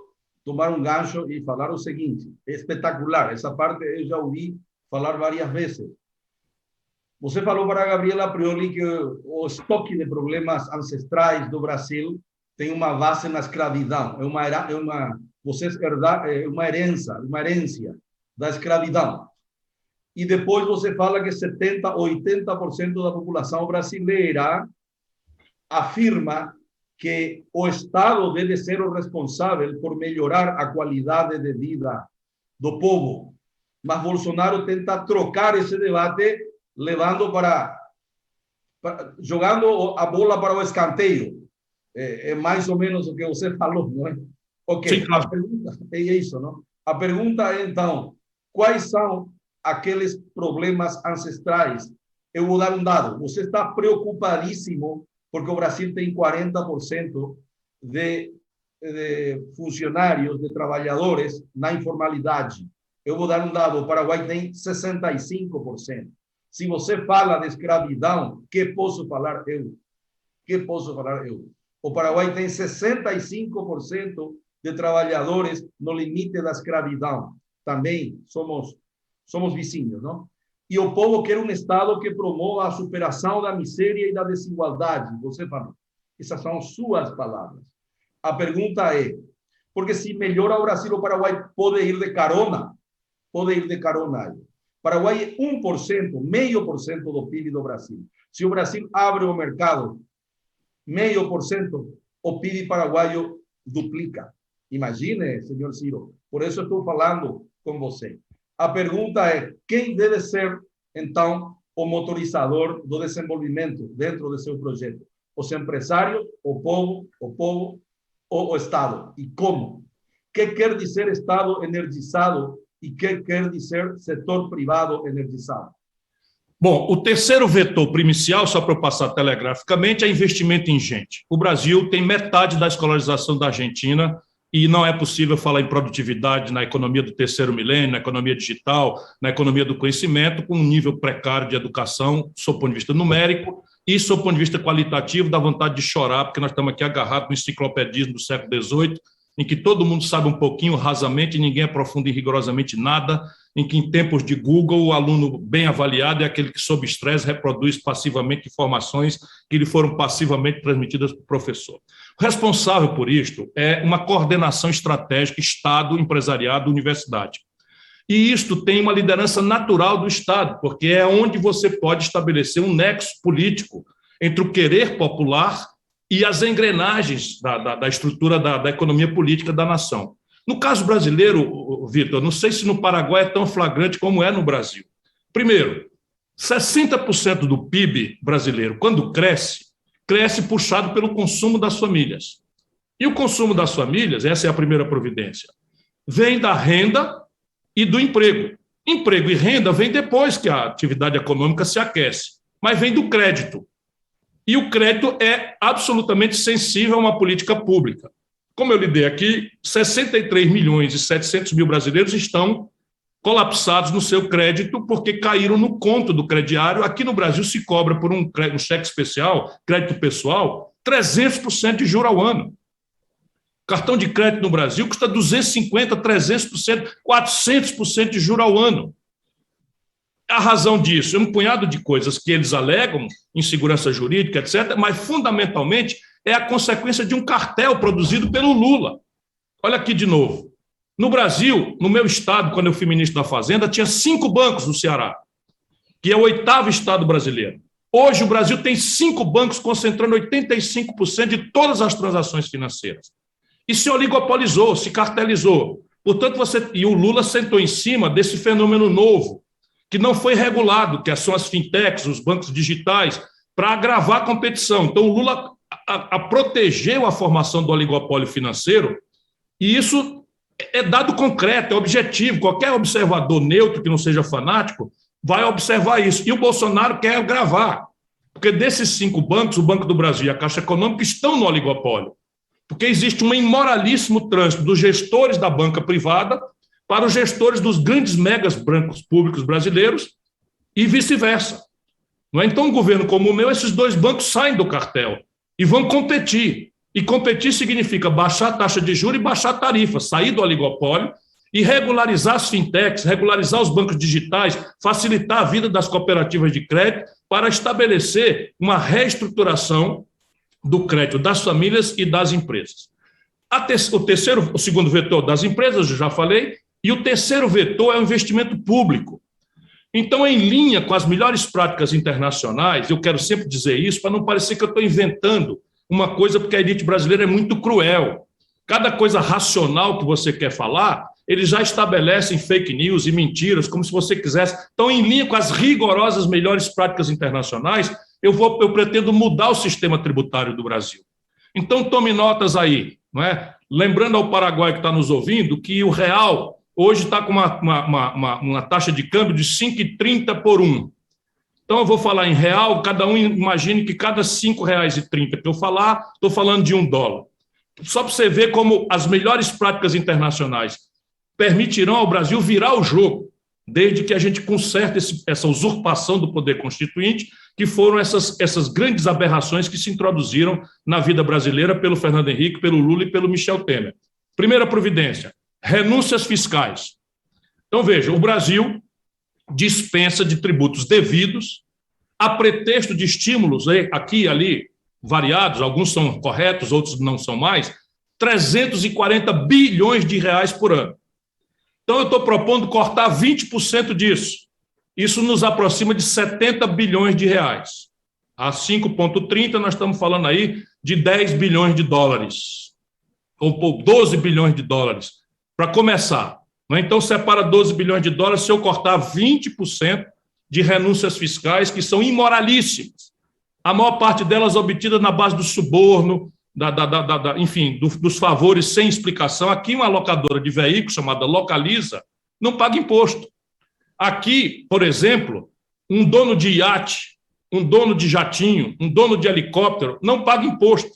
tomar um gancho e falar o seguinte, é espetacular, essa parte eu já ouvi falar várias vezes. Você falou para a Gabriela Prioli que o estoque de problemas ancestrais do Brasil tem uma base na escravidão, é uma herência da escravidão. E depois você fala que 70%, 80% da população brasileira afirma que o Estado deve ser o responsável por melhorar a qualidade de vida do povo. Mas Bolsonaro tenta trocar esse debate, jogando a bola para o escanteio. É mais ou menos o que você falou, não é? Ok, sim, claro. A pergunta é isso, não? A pergunta é, então, quais são aqueles problemas ancestrais? Eu vou dar um dado. Você está preocupadíssimo porque o Brasil tem 40% de funcionários, de trabalhadores na informalidade. Eu vou dar um dado, o Paraguai tem 65%. Se você fala de escravidão, que posso falar eu? O Paraguai tem 65% de trabalhadores no limite da escravidão. Também somos vizinhos, não? E o povo quer um Estado que promova a superação da miséria e da desigualdade. Você falou. Essas são suas palavras. A pergunta é, porque se melhora o Brasil, o Paraguai pode ir de carona? Pode ir de carona. Paraguai é 1%, 0,5% do PIB do Brasil. Se o Brasil abre o mercado, 0,5%, o PIB paraguaio duplica. Imagine, senhor Ciro. Por isso estou falando com você. A pergunta é, quem deve ser, então, o motorizador do desenvolvimento dentro do seu projeto? Os empresários, o povo ou o Estado? E como? O que quer dizer Estado energizado e o que quer dizer setor privado energizado? Bom, o terceiro vetor primicial, só para eu passar telegraficamente, é investimento em gente. O Brasil tem metade da escolarização da Argentina, e não é possível falar em produtividade na economia do terceiro milênio, na economia digital, na economia do conhecimento, com um nível precário de educação, sob o ponto de vista numérico, e sob o ponto de vista qualitativo, dá vontade de chorar, porque nós estamos aqui agarrados no enciclopedismo do século XVIII, em que todo mundo sabe um pouquinho, rasamente, e ninguém aprofunda em rigorosamente nada, em que, em tempos de Google, o aluno bem avaliado é aquele que, sob estresse, reproduz passivamente informações que lhe foram passivamente transmitidas para o professor. O responsável por isto é uma coordenação estratégica Estado, empresariado, universidade. E isto tem uma liderança natural do Estado, porque é onde você pode estabelecer um nexo político entre o querer popular e as engrenagens da estrutura da economia política da nação. No caso brasileiro, Vitor, não sei se no Paraguai é tão flagrante como é no Brasil. Primeiro, 60% do PIB brasileiro, quando cresce puxado pelo consumo das famílias. E o consumo das famílias, essa é a primeira providência, vem da renda e do emprego. Emprego e renda vem depois que a atividade econômica se aquece, mas vem do crédito. E o crédito é absolutamente sensível a uma política pública. Como eu lhe dei aqui, 63 milhões e 700 mil brasileiros estão colapsados no seu crédito porque caíram no conto do crediário. Aqui no Brasil se cobra por um cheque especial, crédito pessoal, 300% de juros ao ano. Cartão de crédito no Brasil custa 250%, 300%, 400% de juros ao ano. A razão disso é um punhado de coisas que eles alegam, insegurança jurídica, etc., mas, fundamentalmente, é a consequência de um cartel produzido pelo Lula. Olha aqui de novo. No Brasil, no meu estado, quando eu fui ministro da Fazenda, tinha 5 bancos no Ceará, que é o 8º estado brasileiro. Hoje, o Brasil tem 5 bancos concentrando 85% de todas as transações financeiras. E se oligopolizou, se cartelizou. Portanto, e o Lula sentou em cima desse fenômeno novo, que não foi regulado, que são as fintechs, os bancos digitais, para agravar a competição. Então, o Lula protegeu a formação do oligopólio financeiro, e isso é dado concreto, é objetivo. Qualquer observador neutro, que não seja fanático, vai observar isso. E o Bolsonaro quer agravar, porque desses 5 bancos, o Banco do Brasil e a Caixa Econômica estão no oligopólio, porque existe um imoralíssimo trânsito dos gestores da banca privada para os gestores dos grandes megas bancos públicos brasileiros e vice-versa. Não é? Então, um governo como o meu, esses 2 bancos saem do cartel e vão competir. E competir significa baixar a taxa de juros e baixar a tarifa, sair do oligopólio e regularizar as fintechs, regularizar os bancos digitais, facilitar a vida das cooperativas de crédito para estabelecer uma reestruturação do crédito das famílias e das empresas. O segundo vetor das empresas, eu já falei, e o terceiro vetor é o investimento público. Então, em linha com as melhores práticas internacionais, eu quero sempre dizer isso para não parecer que eu estou inventando uma coisa, porque a elite brasileira é muito cruel. Cada coisa racional que você quer falar, eles já estabelecem fake news e mentiras, como se você quisesse. Então, em linha com as rigorosas melhores práticas internacionais, eu pretendo mudar o sistema tributário do Brasil. Então, tome notas aí. Não é? Lembrando ao Paraguai que está nos ouvindo que o real hoje está com uma taxa de câmbio de 5,30 por 1. Então, eu vou falar em real, cada um imagine que cada R$ 5,30 que eu falar, estou falando de $1. Só para você ver como as melhores práticas internacionais permitirão ao Brasil virar o jogo, desde que a gente conserte essa usurpação do poder constituinte, que foram essas grandes aberrações que se introduziram na vida brasileira pelo Fernando Henrique, pelo Lula e pelo Michel Temer. Primeira providência, renúncias fiscais. Então, veja, o Brasil dispensa de tributos devidos a pretexto de estímulos, aqui e ali, variados, alguns são corretos, outros não são mais, 340 bilhões de reais por ano. Então, eu estou propondo cortar 20% disso. Isso nos aproxima de 70 bilhões de reais. A 5,30, nós estamos falando aí de 10 bilhões de dólares, ou 12 bilhões de dólares, para começar. Então, separa 12 bilhões de dólares se eu cortar 20% de renúncias fiscais, que são imoralíssimas. A maior parte delas obtidas na base do suborno, enfim, dos favores sem explicação. Aqui, uma locadora de veículos, chamada Localiza, não paga imposto. Aqui, por exemplo, um dono de iate, um dono de jatinho, um dono de helicóptero, não paga imposto.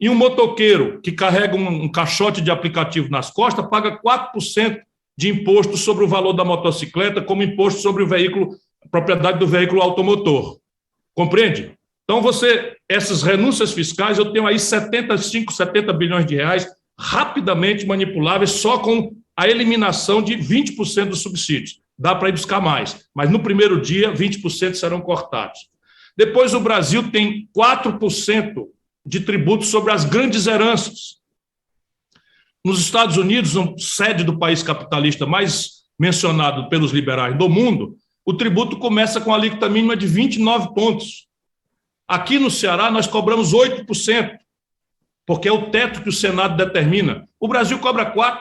E um motoqueiro que carrega um caixote de aplicativo nas costas paga 4% de imposto sobre o valor da motocicleta, como imposto sobre o veículo, propriedade do veículo automotor. Compreende? Então, essas renúncias fiscais, eu tenho aí 70 bilhões de reais rapidamente manipuláveis só com a eliminação de 20% dos subsídios. Dá para ir buscar mais, mas no primeiro dia, 20% serão cortados. Depois, o Brasil tem 4% de tributos sobre as grandes heranças. Nos Estados Unidos, sede do país capitalista mais mencionado pelos liberais do mundo, o tributo começa com a alíquota mínima de 29 pontos. Aqui no Ceará, nós cobramos 8%, porque é o teto que o Senado determina. O Brasil cobra 4%.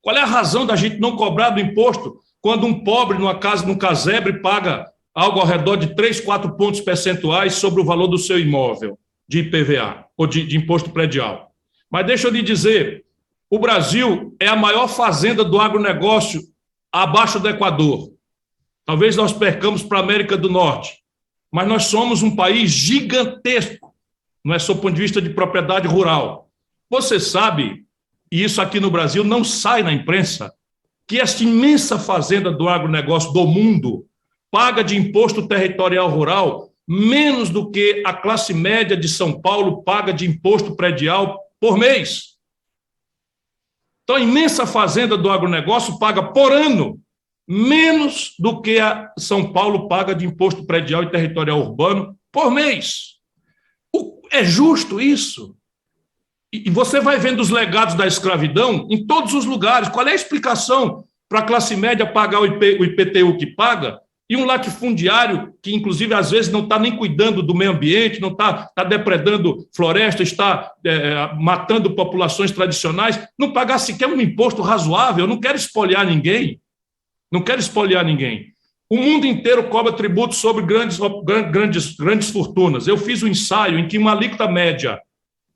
Qual é a razão da gente não cobrar do imposto quando um pobre num casebre paga algo ao redor de 3, 4 pontos percentuais sobre o valor do seu imóvel, de IPVA, ou de imposto predial. Mas deixa eu lhe dizer, o Brasil é a maior fazenda do agronegócio abaixo do Equador. Talvez nós percamos para a América do Norte, mas nós somos um país gigantesco, não é só do ponto de vista de propriedade rural. Você sabe, e isso aqui no Brasil não sai na imprensa, que esta imensa fazenda do agronegócio do mundo paga de imposto territorial rural menos do que a classe média de São Paulo paga de imposto predial por mês. Então, a imensa fazenda do agronegócio paga por ano menos do que a São Paulo paga de imposto predial e territorial urbano por mês. É justo isso? E você vai vendo os legados da escravidão em todos os lugares. Qual é a explicação para a classe média pagar o IPTU que paga e um latifundiário que, inclusive, às vezes não está nem cuidando do meio ambiente, não está depredando floresta, está matando populações tradicionais, não pagar sequer um imposto razoável? Eu não quero espoliar ninguém. Não quero espoliar ninguém. O mundo inteiro cobra tributo sobre grandes fortunas. Eu fiz um ensaio em que uma alíquota média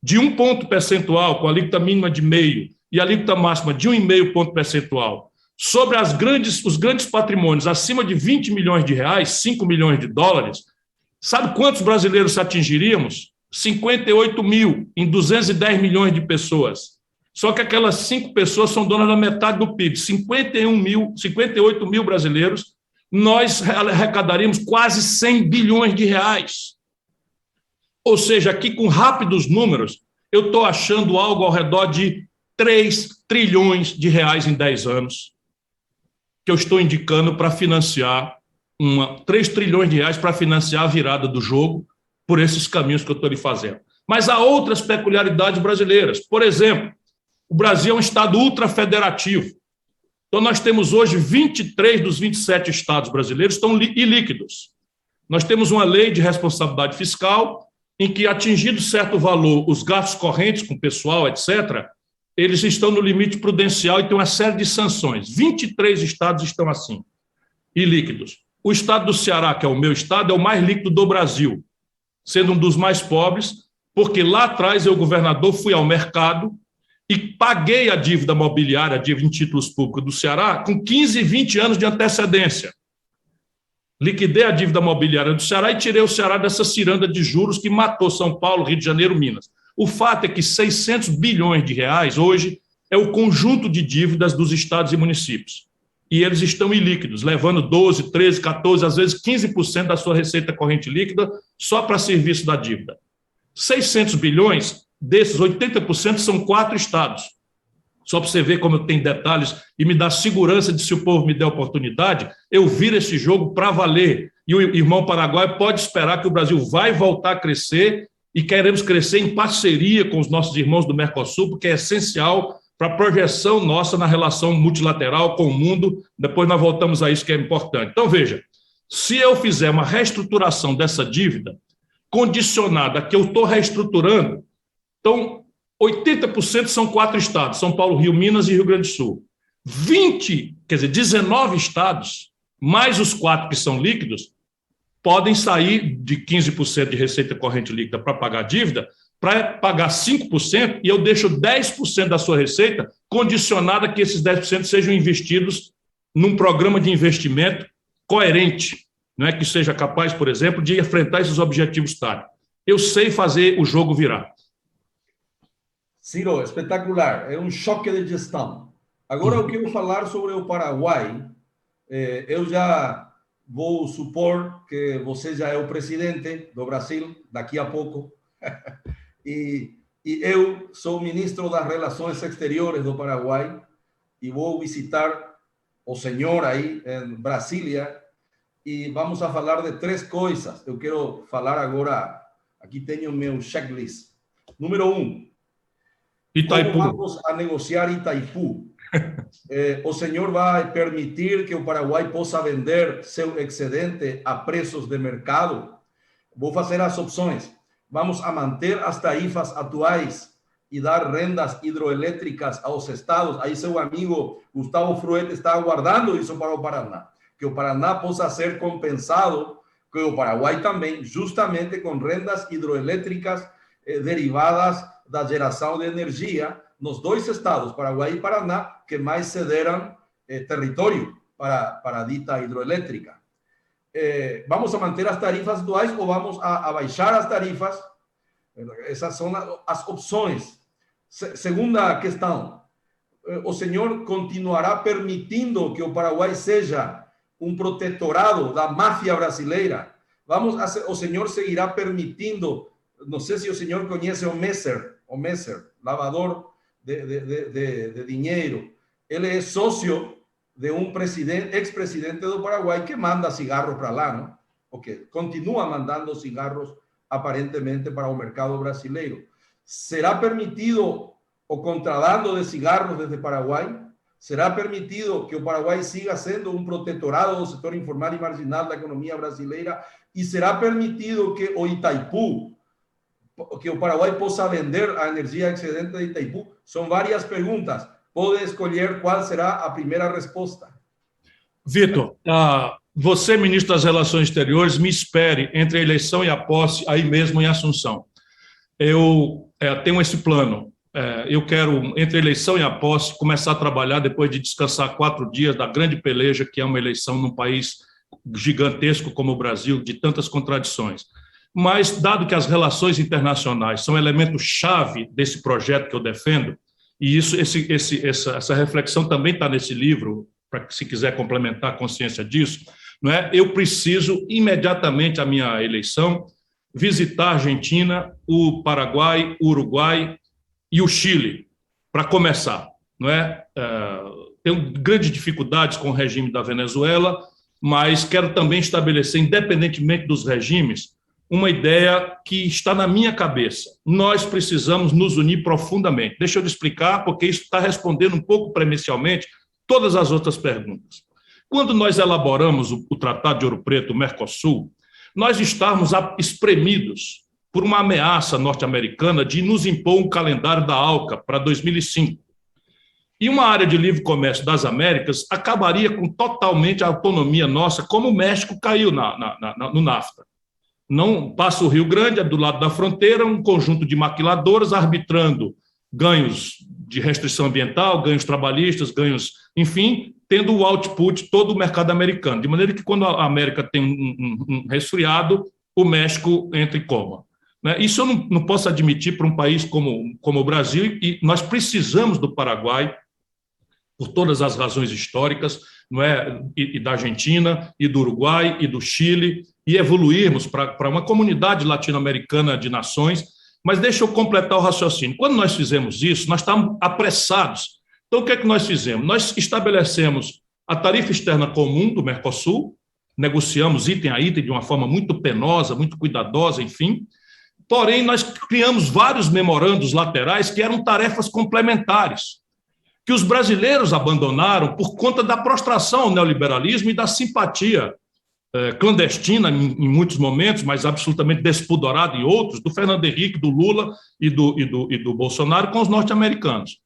de 1 ponto percentual, com a alíquota mínima de 0,5 e a alíquota máxima de 1,5 ponto percentual, sobre os grandes patrimônios acima de 20 milhões de reais, 5 milhões de dólares, sabe quantos brasileiros atingiríamos? 58 mil em 210 milhões de pessoas. Só que aquelas 5 pessoas são donas da metade do PIB. 58 mil brasileiros, nós arrecadaríamos quase 100 bilhões de reais. Ou seja, aqui com rápidos números, eu estou achando algo ao redor de 3 trilhões de reais em 10 anos, que eu estou indicando para financiar 3 trilhões de reais para financiar a virada do jogo por esses caminhos que eu estou lhe fazendo. Mas há outras peculiaridades brasileiras. Por exemplo, o Brasil é um estado ultrafederativo. Então, nós temos hoje 23 dos 27 estados brasileiros estão ilíquidos. Nós temos uma lei de responsabilidade fiscal em que, atingido certo valor, os gastos correntes com pessoal, etc., eles estão no limite prudencial e tem uma série de sanções. 23 estados estão assim, ilíquidos. O estado do Ceará, que é o meu estado, é o mais líquido do Brasil, sendo um dos mais pobres, porque lá atrás eu, governador, fui ao mercado e paguei a dívida mobiliária, a dívida em títulos públicos do Ceará, com 15 e 20 anos de antecedência. Liquidei a dívida mobiliária do Ceará e tirei o Ceará dessa ciranda de juros que matou São Paulo, Rio de Janeiro, Minas. O fato é que 600 bilhões de reais hoje é o conjunto de dívidas dos estados e municípios. E eles estão ilíquidos, levando 12, 13, 14, às vezes 15% da sua receita corrente líquida só para serviço da dívida. 600 bilhões, desses 80% são 4 estados. Só para você ver como eu tenho detalhes e me dá segurança de, se o povo me der oportunidade, eu viro esse jogo para valer. E o irmão Paraguai pode esperar que o Brasil vai voltar a crescer e queremos crescer em parceria com os nossos irmãos do Mercosul, porque é essencial para a projeção nossa na relação multilateral com o mundo. Depois nós voltamos a isso que é importante. Então, veja, se eu fizer uma reestruturação dessa dívida, condicionada a que eu estou reestruturando, então 80% são 4 estados, São Paulo, Rio, Minas e Rio Grande do Sul. 19 estados, mais os 4 que são líquidos, podem sair de 15% de receita corrente líquida para pagar a dívida, para pagar 5%, e eu deixo 10% da sua receita condicionada a que esses 10% sejam investidos num programa de investimento coerente, não é que seja capaz, por exemplo, de enfrentar esses objetivos táticos. Eu sei fazer o jogo virar. Ciro, espetacular. É um choque de gestão. Agora eu quero falar sobre o Paraguai. Eu já vou supor que você já é o presidente do Brasil daqui a pouco. E eu sou ministro das Relações Exteriores do Paraguai e vou visitar o senhor aí em Brasília e vamos a falar de 3 coisas. Eu quero falar agora, aqui tenho meu checklist. Número 1, Itaipu. como vamos a negociar Itaipu? O senhor vai permitir que o Paraguai possa vender seu excedente a preços de mercado? Vou fazer as opções. Vamos a manter as tarifas atuais e dar rendas hidroelétricas aos estados. Aí seu amigo Gustavo Fruet está aguardando isso para o Paraná. que o Paraná possa ser compensado, que o Paraguai também, justamente com rendas hidroelétricas derivadas da geração de energia nos dois estados, Paraguai e Paraná, que mais cederam território para a dita hidroelétrica. Vamos a manter as tarifas atuais ou vamos a baixar as tarifas? Essas são as opções. Segunda questão, o senhor continuará permitindo que o Paraguai seja um protetorado da máfia brasileira? O senhor seguirá permitindo, não sei se o senhor conhece o Messer, lavador de dinheiro. Ele é sócio de um ex-presidente do Paraguai que manda cigarros para lá, não? Porque continua mandando cigarros aparentemente para o mercado brasileiro. ¿Será permitido o contrabando de cigarros desde Paraguai? ¿Será permitido que o Paraguai siga sendo um protetorado do setor informal e marginal da economia brasileira? E será permitido que o Itaipu, que o Paraguai possa vender a energia excedente de Itaipu? São várias perguntas. Pode escolher qual será a primeira resposta. Vitor, você, ministro das Relações Exteriores, me espere entre a eleição e a posse, aí mesmo em Assunção. Eu tenho esse plano. Eu quero, entre a eleição e a posse, começar a trabalhar depois de descansar 4 dias da grande peleja, que é uma eleição num país gigantesco como o Brasil, de tantas contradições. Mas, dado que as relações internacionais são elemento-chave desse projeto que eu defendo, e essa reflexão também está nesse livro, para que, se quiser complementar a consciência disso, não é? Eu preciso, imediatamente à minha eleição, visitar a Argentina, o Paraguai, o Uruguai e o Chile, para começar. Não é? Tenho grandes dificuldades com o regime da Venezuela, mas quero também estabelecer, independentemente dos regimes, uma ideia que está na minha cabeça. Nós precisamos nos unir profundamente. Deixa eu lhe explicar, porque isso está respondendo um pouco premiscialmente todas as outras perguntas. Quando nós elaboramos o Tratado de Ouro Preto, o Mercosul, nós estávamos espremidos por uma ameaça norte-americana de nos impor um calendário da ALCA para 2005. E uma área de livre comércio das Américas acabaria com totalmente a autonomia nossa, como o México caiu no NAFTA. Não passa o Rio Grande, é do lado da fronteira, um conjunto de maquiladoras arbitrando ganhos de restrição ambiental, ganhos trabalhistas, ganhos, enfim, tendo o output todo o mercado americano. De maneira que, quando a América tem um resfriado, o México entra em coma. Isso eu não posso admitir para um país como o Brasil, e nós precisamos do Paraguai, por todas as razões históricas, não é? E da Argentina, e do Uruguai, e do Chile, e evoluirmos para uma comunidade latino-americana de nações. Mas deixa eu completar o raciocínio. Quando nós fizemos isso, nós estávamos apressados. Então, o que é que nós fizemos? Nós estabelecemos a tarifa externa comum do Mercosul, negociamos item a item de uma forma muito penosa, muito cuidadosa, enfim. Porém, nós criamos vários memorandos laterais que eram tarefas complementares, que os brasileiros abandonaram por conta da prostração ao neoliberalismo e da simpatia clandestina em muitos momentos, mas absolutamente despudorada em outros, do Fernando Henrique, do Lula e do Bolsonaro com os norte-americanos,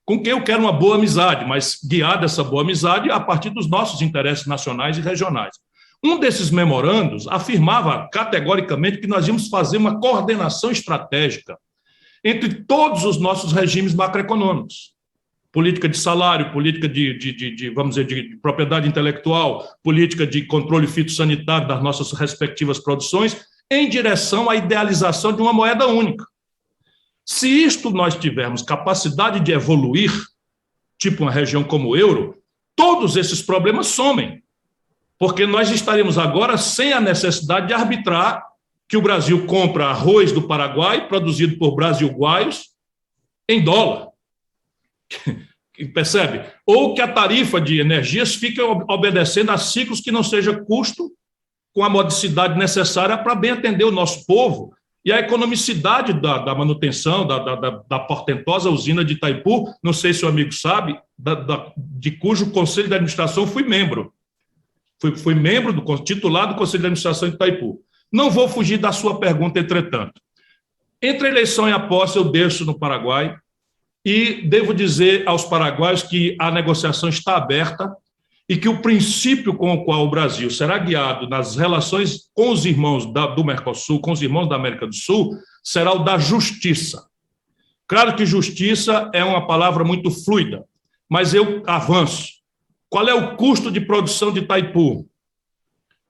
com quem eu quero uma boa amizade, mas guiada essa boa amizade a partir dos nossos interesses nacionais e regionais. Um desses memorandos afirmava categoricamente que nós íamos fazer uma coordenação estratégica entre todos os nossos regimes macroeconômicos. Política de salário, política vamos dizer, de propriedade intelectual, política de controle fitossanitário das nossas respectivas produções, em direção à idealização de uma moeda única. Se isto nós tivermos capacidade de evoluir, tipo uma região como o euro, todos esses problemas somem, porque nós estaremos agora sem a necessidade de arbitrar que o Brasil compra arroz do Paraguai, produzido por brasil-guaios, em dólar. Percebe? Ou que a tarifa de energias fique obedecendo a ciclos que não seja custo com a modicidade necessária para bem atender o nosso povo e a economicidade da manutenção da portentosa usina de Itaipu, não sei se o amigo sabe, de cujo conselho de administração fui membro. Fui membro titular do conselho de administração de Itaipu. Não vou fugir da sua pergunta, entretanto. Entre a eleição e a posse, eu desço no Paraguai, e devo dizer aos paraguaios que a negociação está aberta e que o princípio com o qual o Brasil será guiado nas relações com os irmãos do Mercosul, com os irmãos da América do Sul, será o da justiça. Claro que justiça é uma palavra muito fluida, mas eu avanço. Qual é o custo de produção de Itaipu?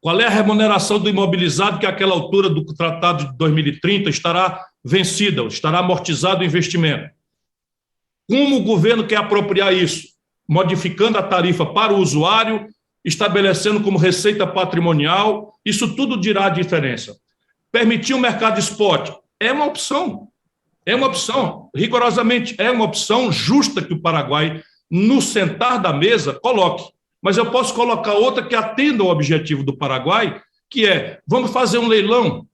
Qual é a remuneração do imobilizado que àquela altura do Tratado de 2030 estará vencida, estará amortizado o investimento? Como o governo quer apropriar isso? Modificando a tarifa para o usuário, estabelecendo como receita patrimonial, isso tudo dirá a diferença. Permitir o mercado spot é uma opção, rigorosamente, é uma opção justa que o Paraguai, no sentar da mesa, coloque. Mas eu posso colocar outra que atenda ao objetivo do Paraguai, que é, vamos fazer um leilão.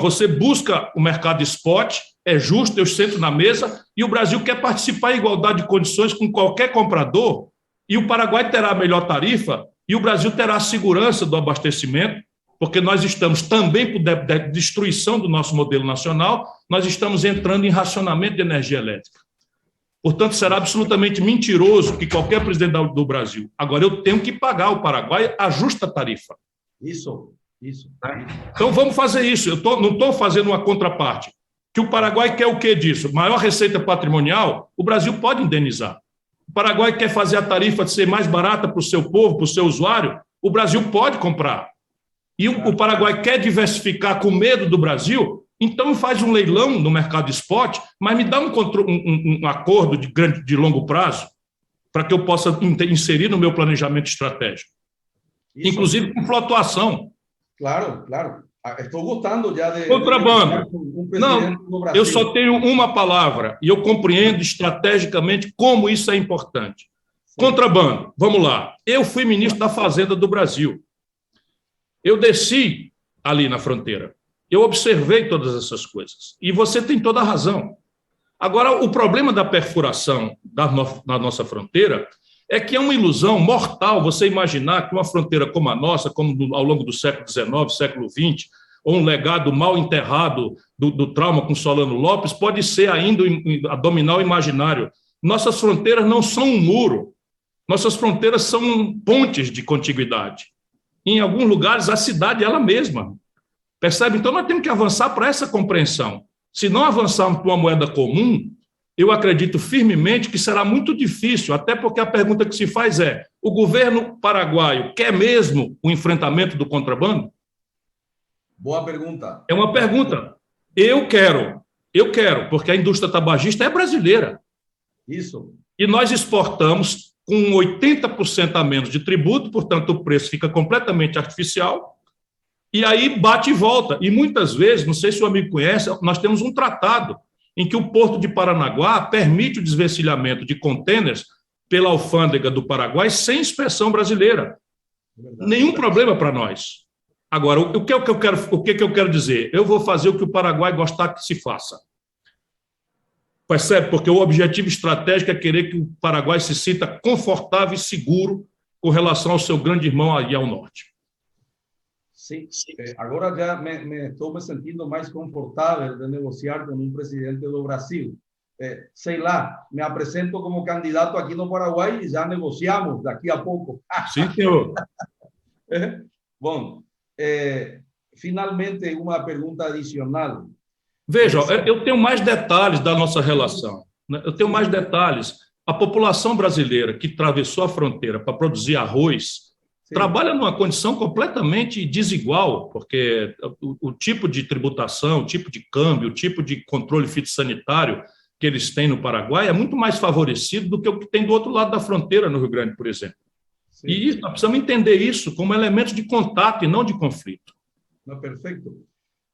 Você busca o mercado spot, é justo, eu sento na mesa, e o Brasil quer participar em igualdade de condições com qualquer comprador, e o Paraguai terá a melhor tarifa, e o Brasil terá a segurança do abastecimento, porque nós estamos também, por destruição do nosso modelo nacional, nós estamos entrando em racionamento de energia elétrica. Portanto, será absolutamente mentiroso que qualquer presidente do Brasil. Agora, eu tenho que pagar ao Paraguai a justa tarifa. Isso. Então, vamos fazer isso. Eu não estou fazendo uma contraparte. Que o Paraguai quer o quê disso? Maior receita patrimonial, o Brasil pode indenizar. O Paraguai quer fazer a tarifa ser mais barata para o seu povo, para o seu usuário, o Brasil pode comprar. E o Paraguai quer diversificar com medo do Brasil, então faz um leilão no mercado spot, mas me dá um acordo de longo prazo para que eu possa inserir no meu planejamento estratégico. Isso. Inclusive com flutuação. Claro. Estou gostando já de... Contrabando. Não, eu só tenho uma palavra e eu compreendo estrategicamente como isso é importante. Sim. Contrabando. Vamos lá. Eu fui ministro da Fazenda do Brasil. Eu desci ali na fronteira. Eu observei todas essas coisas. E você tem toda a razão. Agora, o problema da perfuração na nossa fronteira é que é uma ilusão mortal você imaginar que uma fronteira como a nossa, como ao longo do século XIX, século XX, ou um legado mal enterrado do trauma com Solano Lopes, pode ser ainda a dominar o imaginário. Nossas fronteiras não são um muro. Nossas fronteiras são pontes de contiguidade. Em alguns lugares, a cidade é ela mesma. Percebe? Então, nós temos que avançar para essa compreensão. Se não avançarmos para uma moeda comum, eu acredito firmemente que será muito difícil, até porque a pergunta que se faz é: o governo paraguaio quer mesmo o enfrentamento do contrabando? Boa pergunta. É uma pergunta. Eu quero, porque a indústria tabagista é brasileira. Isso. E nós exportamos com 80% a menos de tributo, portanto, o preço fica completamente artificial, e aí bate e volta. E muitas vezes, não sei se o amigo conhece, nós temos um tratado em que o Porto de Paranaguá permite o desvencilhamento de contêineres pela alfândega do Paraguai sem inspeção brasileira. Nenhum problema para nós. Agora, o que eu quero dizer? Eu vou fazer o que o Paraguai gostar que se faça. Percebe? Porque o objetivo estratégico é querer que o Paraguai se sinta confortável e seguro com relação ao seu grande irmão aí ao norte. Sim, agora já estou me sentindo mais confortável de negociar com um presidente do Brasil. Sei lá, me apresento como candidato aqui no Paraguai e já negociamos daqui a pouco. Sim, senhor. Bom, finalmente uma pergunta adicional. Veja, eu tenho mais detalhes da nossa relação. Eu tenho mais detalhes. A população brasileira que atravessou a fronteira para produzir arroz trabalha numa condição completamente desigual, porque o tipo de tributação, o tipo de câmbio, o tipo de controle fitossanitário que eles têm no Paraguai é muito mais favorecido do que o que tem do outro lado da fronteira, no Rio Grande, por exemplo. Sim. E nós precisamos entender isso como elemento de contato e não de conflito. Não, perfeito.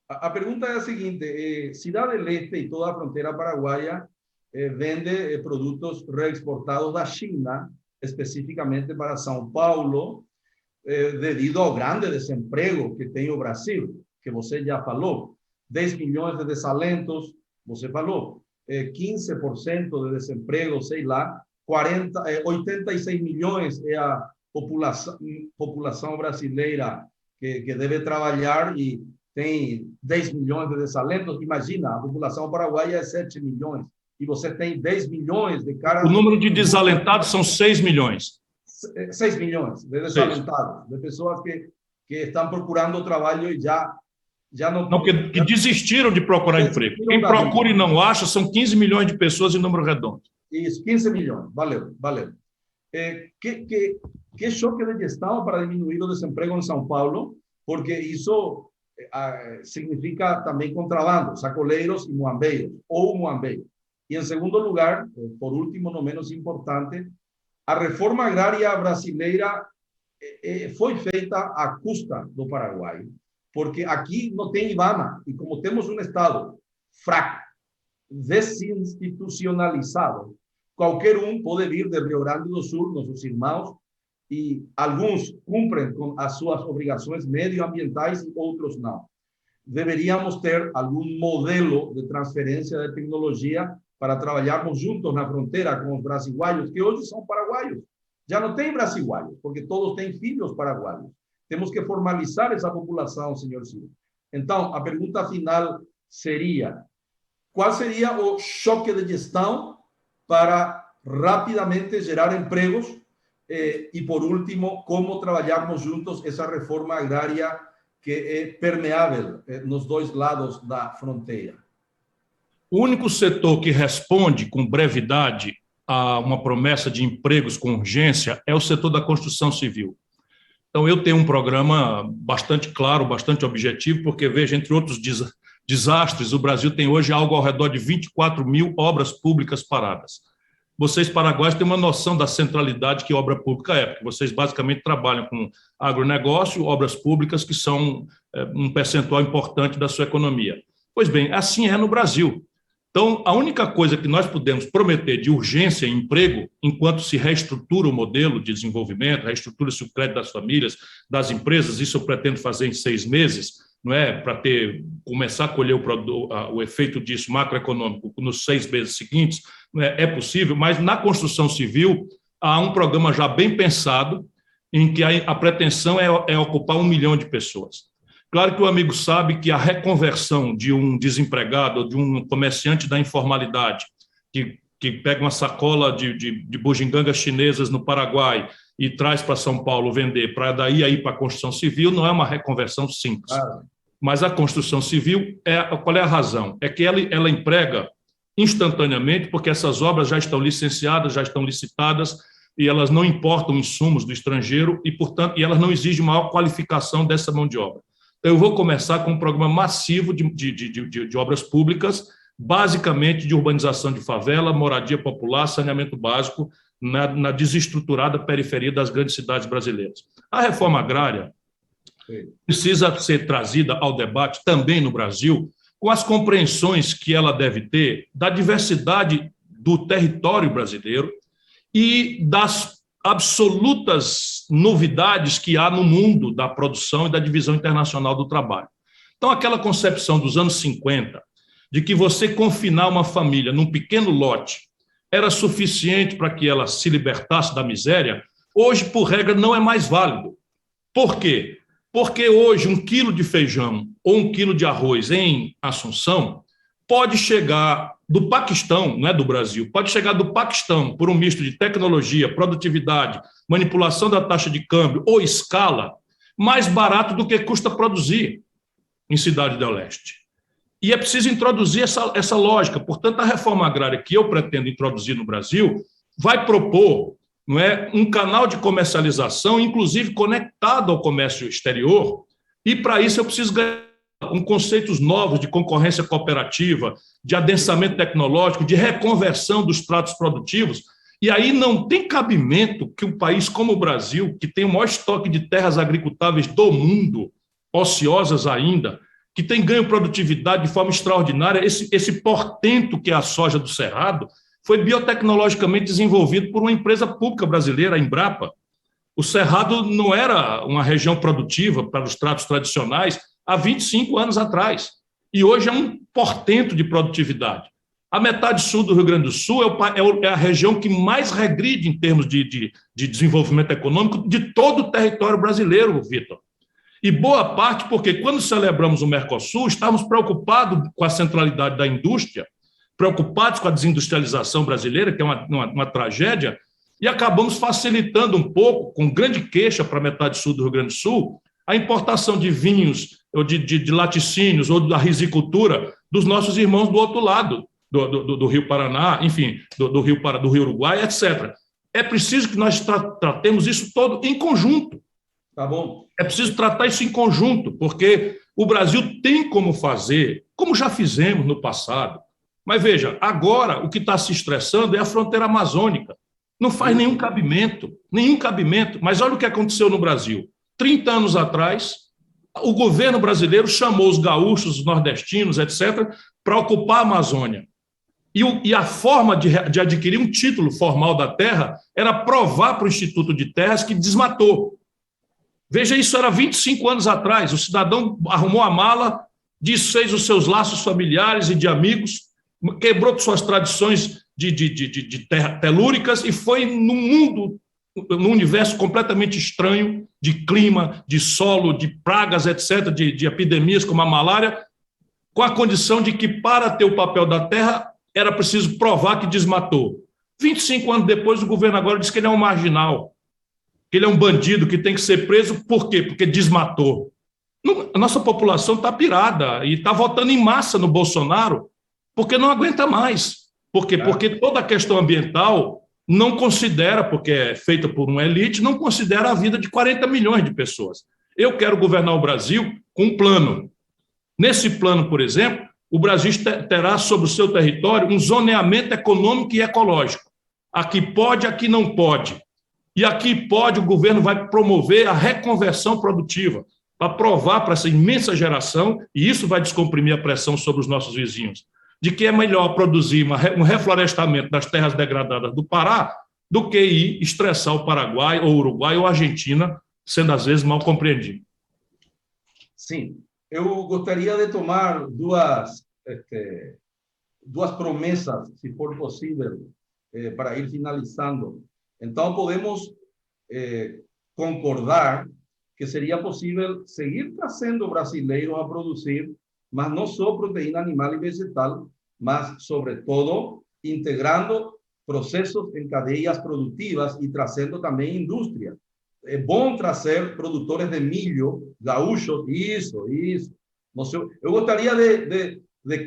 A pergunta é a seguinte: Cidade del Este e toda a fronteira paraguaia vende produtos reexportados da China, especificamente para São Paulo, devido ao grande desemprego que tem o Brasil, que você já falou. 10 milhões de desalentos, você falou. 15% de desemprego, sei lá. 86 milhões é a população brasileira que deve trabalhar e tem 10 milhões de desalentos. Imagina, a população paraguaia é 7 milhões e você tem 10 milhões de caras... O número de desalentados são 6 milhões. 6 milhões de desalentados, de pessoas que estão procurando trabalho e já não... Não, que desistiram de procurar emprego. Quem procura e não acha, são 15 milhões de pessoas em número redondo. Isso, 15 milhões. Valeu. Que choque de gestão para diminuir o desemprego em São Paulo, porque isso significa também contrabando, sacoleiros e muambeiros, ou muambeiros. E, em segundo lugar, por último, não menos importante, a reforma agrária brasileira foi feita à custa do Paraguai, porque aqui não tem IBAMA, e como temos um Estado fraco, desinstitucionalizado, qualquer pode vir de Rio Grande do Sul, nossos irmãos, e alguns cumprem com as suas obrigações medioambientais e outros não. Deveríamos ter algum modelo de transferência de tecnologia para trabalharmos juntos na fronteira com os brasileiros, que hoje são paraguaios. Já não tem brasileiros, porque todos têm filhos paraguaios. Temos que formalizar essa população, senhor Silvio. Então, a pergunta final seria: qual seria o choque de gestão para rapidamente gerar empregos? E, por último, como trabalharmos juntos essa reforma agrária que é permeável nos dois lados da fronteira? O único setor que responde com brevidade a uma promessa de empregos com urgência é o setor da construção civil. Então, eu tenho um programa bastante claro, bastante objetivo, porque, veja, entre outros desastres, o Brasil tem hoje algo ao redor de 24 mil obras públicas paradas. Vocês, paraguaios, têm uma noção da centralidade que obra pública é, porque vocês basicamente trabalham com agronegócio, obras públicas, que são um percentual importante da sua economia. Pois bem, assim é no Brasil. Então, a única coisa que nós podemos prometer de urgência em emprego, enquanto se reestrutura o modelo de desenvolvimento, reestrutura-se o crédito das famílias, das empresas, isso eu pretendo fazer em 6 meses, não é, para começar a colher o efeito disso macroeconômico nos 6 meses seguintes, não é possível, mas na construção civil há um programa já bem pensado em que a pretensão é ocupar 1 milhão de pessoas. Claro que o amigo sabe que a reconversão de um desempregado ou de um comerciante da informalidade que pega uma sacola de bugigangas chinesas no Paraguai e traz para São Paulo vender, para daí ir para a construção civil, não é uma reconversão simples. Mas a construção civil, qual é a razão? É que ela emprega instantaneamente, porque essas obras já estão licenciadas, já estão licitadas, e elas não importam insumos do estrangeiro e, portanto, elas não exigem maior qualificação dessa mão de obra. Eu vou começar com um programa massivo de obras públicas, basicamente de urbanização de favela, moradia popular, saneamento básico, na desestruturada periferia das grandes cidades brasileiras. A reforma agrária precisa ser trazida ao debate também no Brasil, com as compreensões que ela deve ter da diversidade do território brasileiro e das absolutas novidades que há no mundo da produção e da divisão internacional do trabalho. Então, aquela concepção dos anos 50, de que você confinar uma família num pequeno lote era suficiente para que ela se libertasse da miséria, hoje, por regra, não é mais válido. Por quê? Porque hoje 1 quilo de feijão ou 1 quilo de arroz em Assunção pode chegar do Paquistão, não é do Brasil, pode chegar do Paquistão por um misto de tecnologia, produtividade, manipulação da taxa de câmbio ou escala, mais barato do que custa produzir em Cidade do Leste. E é preciso introduzir essa lógica. Portanto, a reforma agrária que eu pretendo introduzir no Brasil vai propor, não é, um canal de comercialização, inclusive conectado ao comércio exterior, e para isso eu preciso ganhar com conceitos novos de concorrência cooperativa, de adensamento tecnológico, de reconversão dos pratos produtivos. E aí não tem cabimento que um país como o Brasil, que tem o maior estoque de terras agricultáveis do mundo, ociosas ainda, que tem ganho produtividade de forma extraordinária, esse portento que é a soja do Cerrado, foi biotecnologicamente desenvolvido por uma empresa pública brasileira, a Embrapa. O Cerrado não era uma região produtiva para os tratos tradicionais há 25 anos atrás, e hoje é um portento de produtividade. A metade sul do Rio Grande do Sul é a região que mais regride em termos de desenvolvimento econômico de todo o território brasileiro, Vitor. E boa parte porque, quando celebramos o Mercosul, estávamos preocupados com a centralidade da indústria, preocupados com a desindustrialização brasileira, que é uma tragédia, e acabamos facilitando um pouco, com grande queixa para a metade sul do Rio Grande do Sul, a importação de vinhos, ou de laticínios, ou da risicultura dos nossos irmãos do outro lado do Rio Paraná, enfim, do Rio Uruguai, etc. É preciso que nós tratemos isso todo em conjunto. Tá bom. É preciso tratar isso em conjunto, porque o Brasil tem como fazer, como já fizemos no passado. Mas veja, agora o que está se estressando é a fronteira amazônica. Não faz nenhum cabimento. Mas olha o que aconteceu no Brasil. 30 anos atrás, o governo brasileiro chamou os gaúchos, os nordestinos, etc., para ocupar a Amazônia. E a forma de adquirir um título formal da terra era provar para o Instituto de Terras que desmatou. Veja, isso era 25 anos atrás. O cidadão arrumou a mala, desfez os seus laços familiares e de amigos, quebrou suas tradições de telúricas e foi no mundo, num universo completamente estranho, de clima, de solo, de pragas, etc., de epidemias como a malária, com a condição de que, para ter o papel da terra, era preciso provar que desmatou. 25 anos depois, o governo agora diz que ele é um marginal, que ele é um bandido, que tem que ser preso. Por quê? Porque desmatou. A nossa população está pirada e está votando em massa no Bolsonaro porque não aguenta mais. Por quê? Porque toda a questão ambiental não considera, porque é feita por uma elite, não considera a vida de 40 milhões de pessoas. Eu quero governar o Brasil com um plano. Nesse plano, por exemplo, o Brasil terá sobre o seu território um zoneamento econômico e ecológico. Aqui pode, aqui não pode. E aqui pode, o governo vai promover a reconversão produtiva, para provar para essa imensa geração, e isso vai descomprimir a pressão sobre os nossos vizinhos, de que é melhor produzir um reflorestamento das terras degradadas do Pará do que ir estressar o Paraguai, ou Uruguai, ou Argentina, sendo às vezes mal compreendido. Sim. Eu gostaria de tomar duas promessas, se for possível, para ir finalizando. Então, podemos concordar que seria possível seguir trazendo brasileiros a produzir, mas não só proteína animal e vegetal, mas, sobretudo, integrando processos em cadeias produtivas e trazendo também indústria. É bom trazer produtores de milho, gaúchos, isso. Eu gostaria de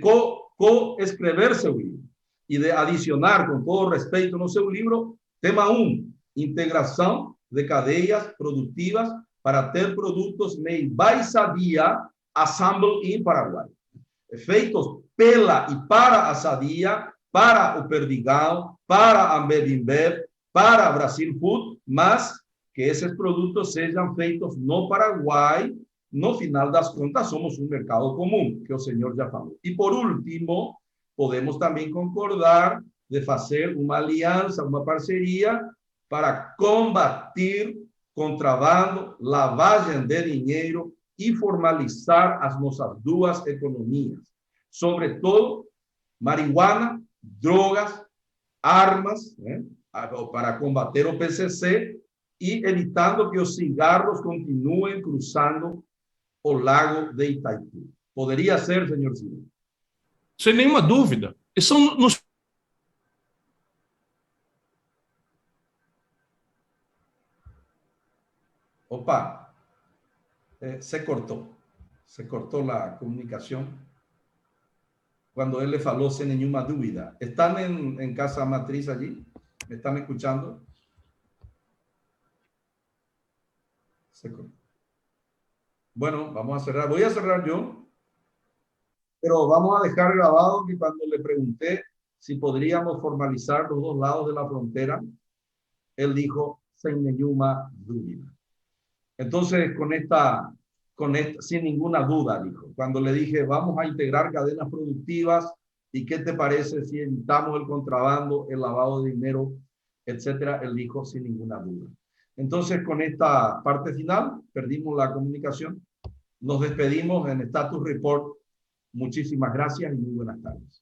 co-escrever seu livro e de adicionar, com todo respeito, no seu livro, tema 1, integração de cadeias produtivas para ter produtos made by Sadia, assembled in Paraguai. Feitos pela e para a Sadia, para o Perdigão, para a Ambev InBev, para a Brasil Food, mas que esses produtos sejam feitos no Paraguai. No final das contas, somos um mercado comum, que o senhor já falou. E, por último, podemos também concordar de fazer uma aliança, uma parceria para combater contrabando, lavagem de dinheiro e formalizar as nossas duas economias. Sobretudo, marihuana, drogas, armas, para combater o PCC e evitando que os cigarros continuem cruzando o lago de Itaipu. Poderia ser, senhor Silvio? Sem nenhuma dúvida. E são nos... Opa, se cortó a comunicação quando ele falou sem nenhuma dúvida. ¿Están en Casa Matriz allí? ¿Me están escuchando? Bueno, vamos a cerrar. Voy a cerrar yo, pero vamos a dejar grabado que cuando le pregunté si podríamos formalizar los dos lados de la frontera, él dijo sin ninguna duda. Entonces, sin ninguna duda, dijo. Cuando le dije, vamos a integrar cadenas productivas, ¿y qué te parece si evitamos el contrabando, el lavado de dinero, etcétera? Él dijo, sin ninguna duda. Entonces, con esta parte final, perdimos la comunicación. Nos despedimos en Status Report. Muchísimas gracias y muy buenas tardes.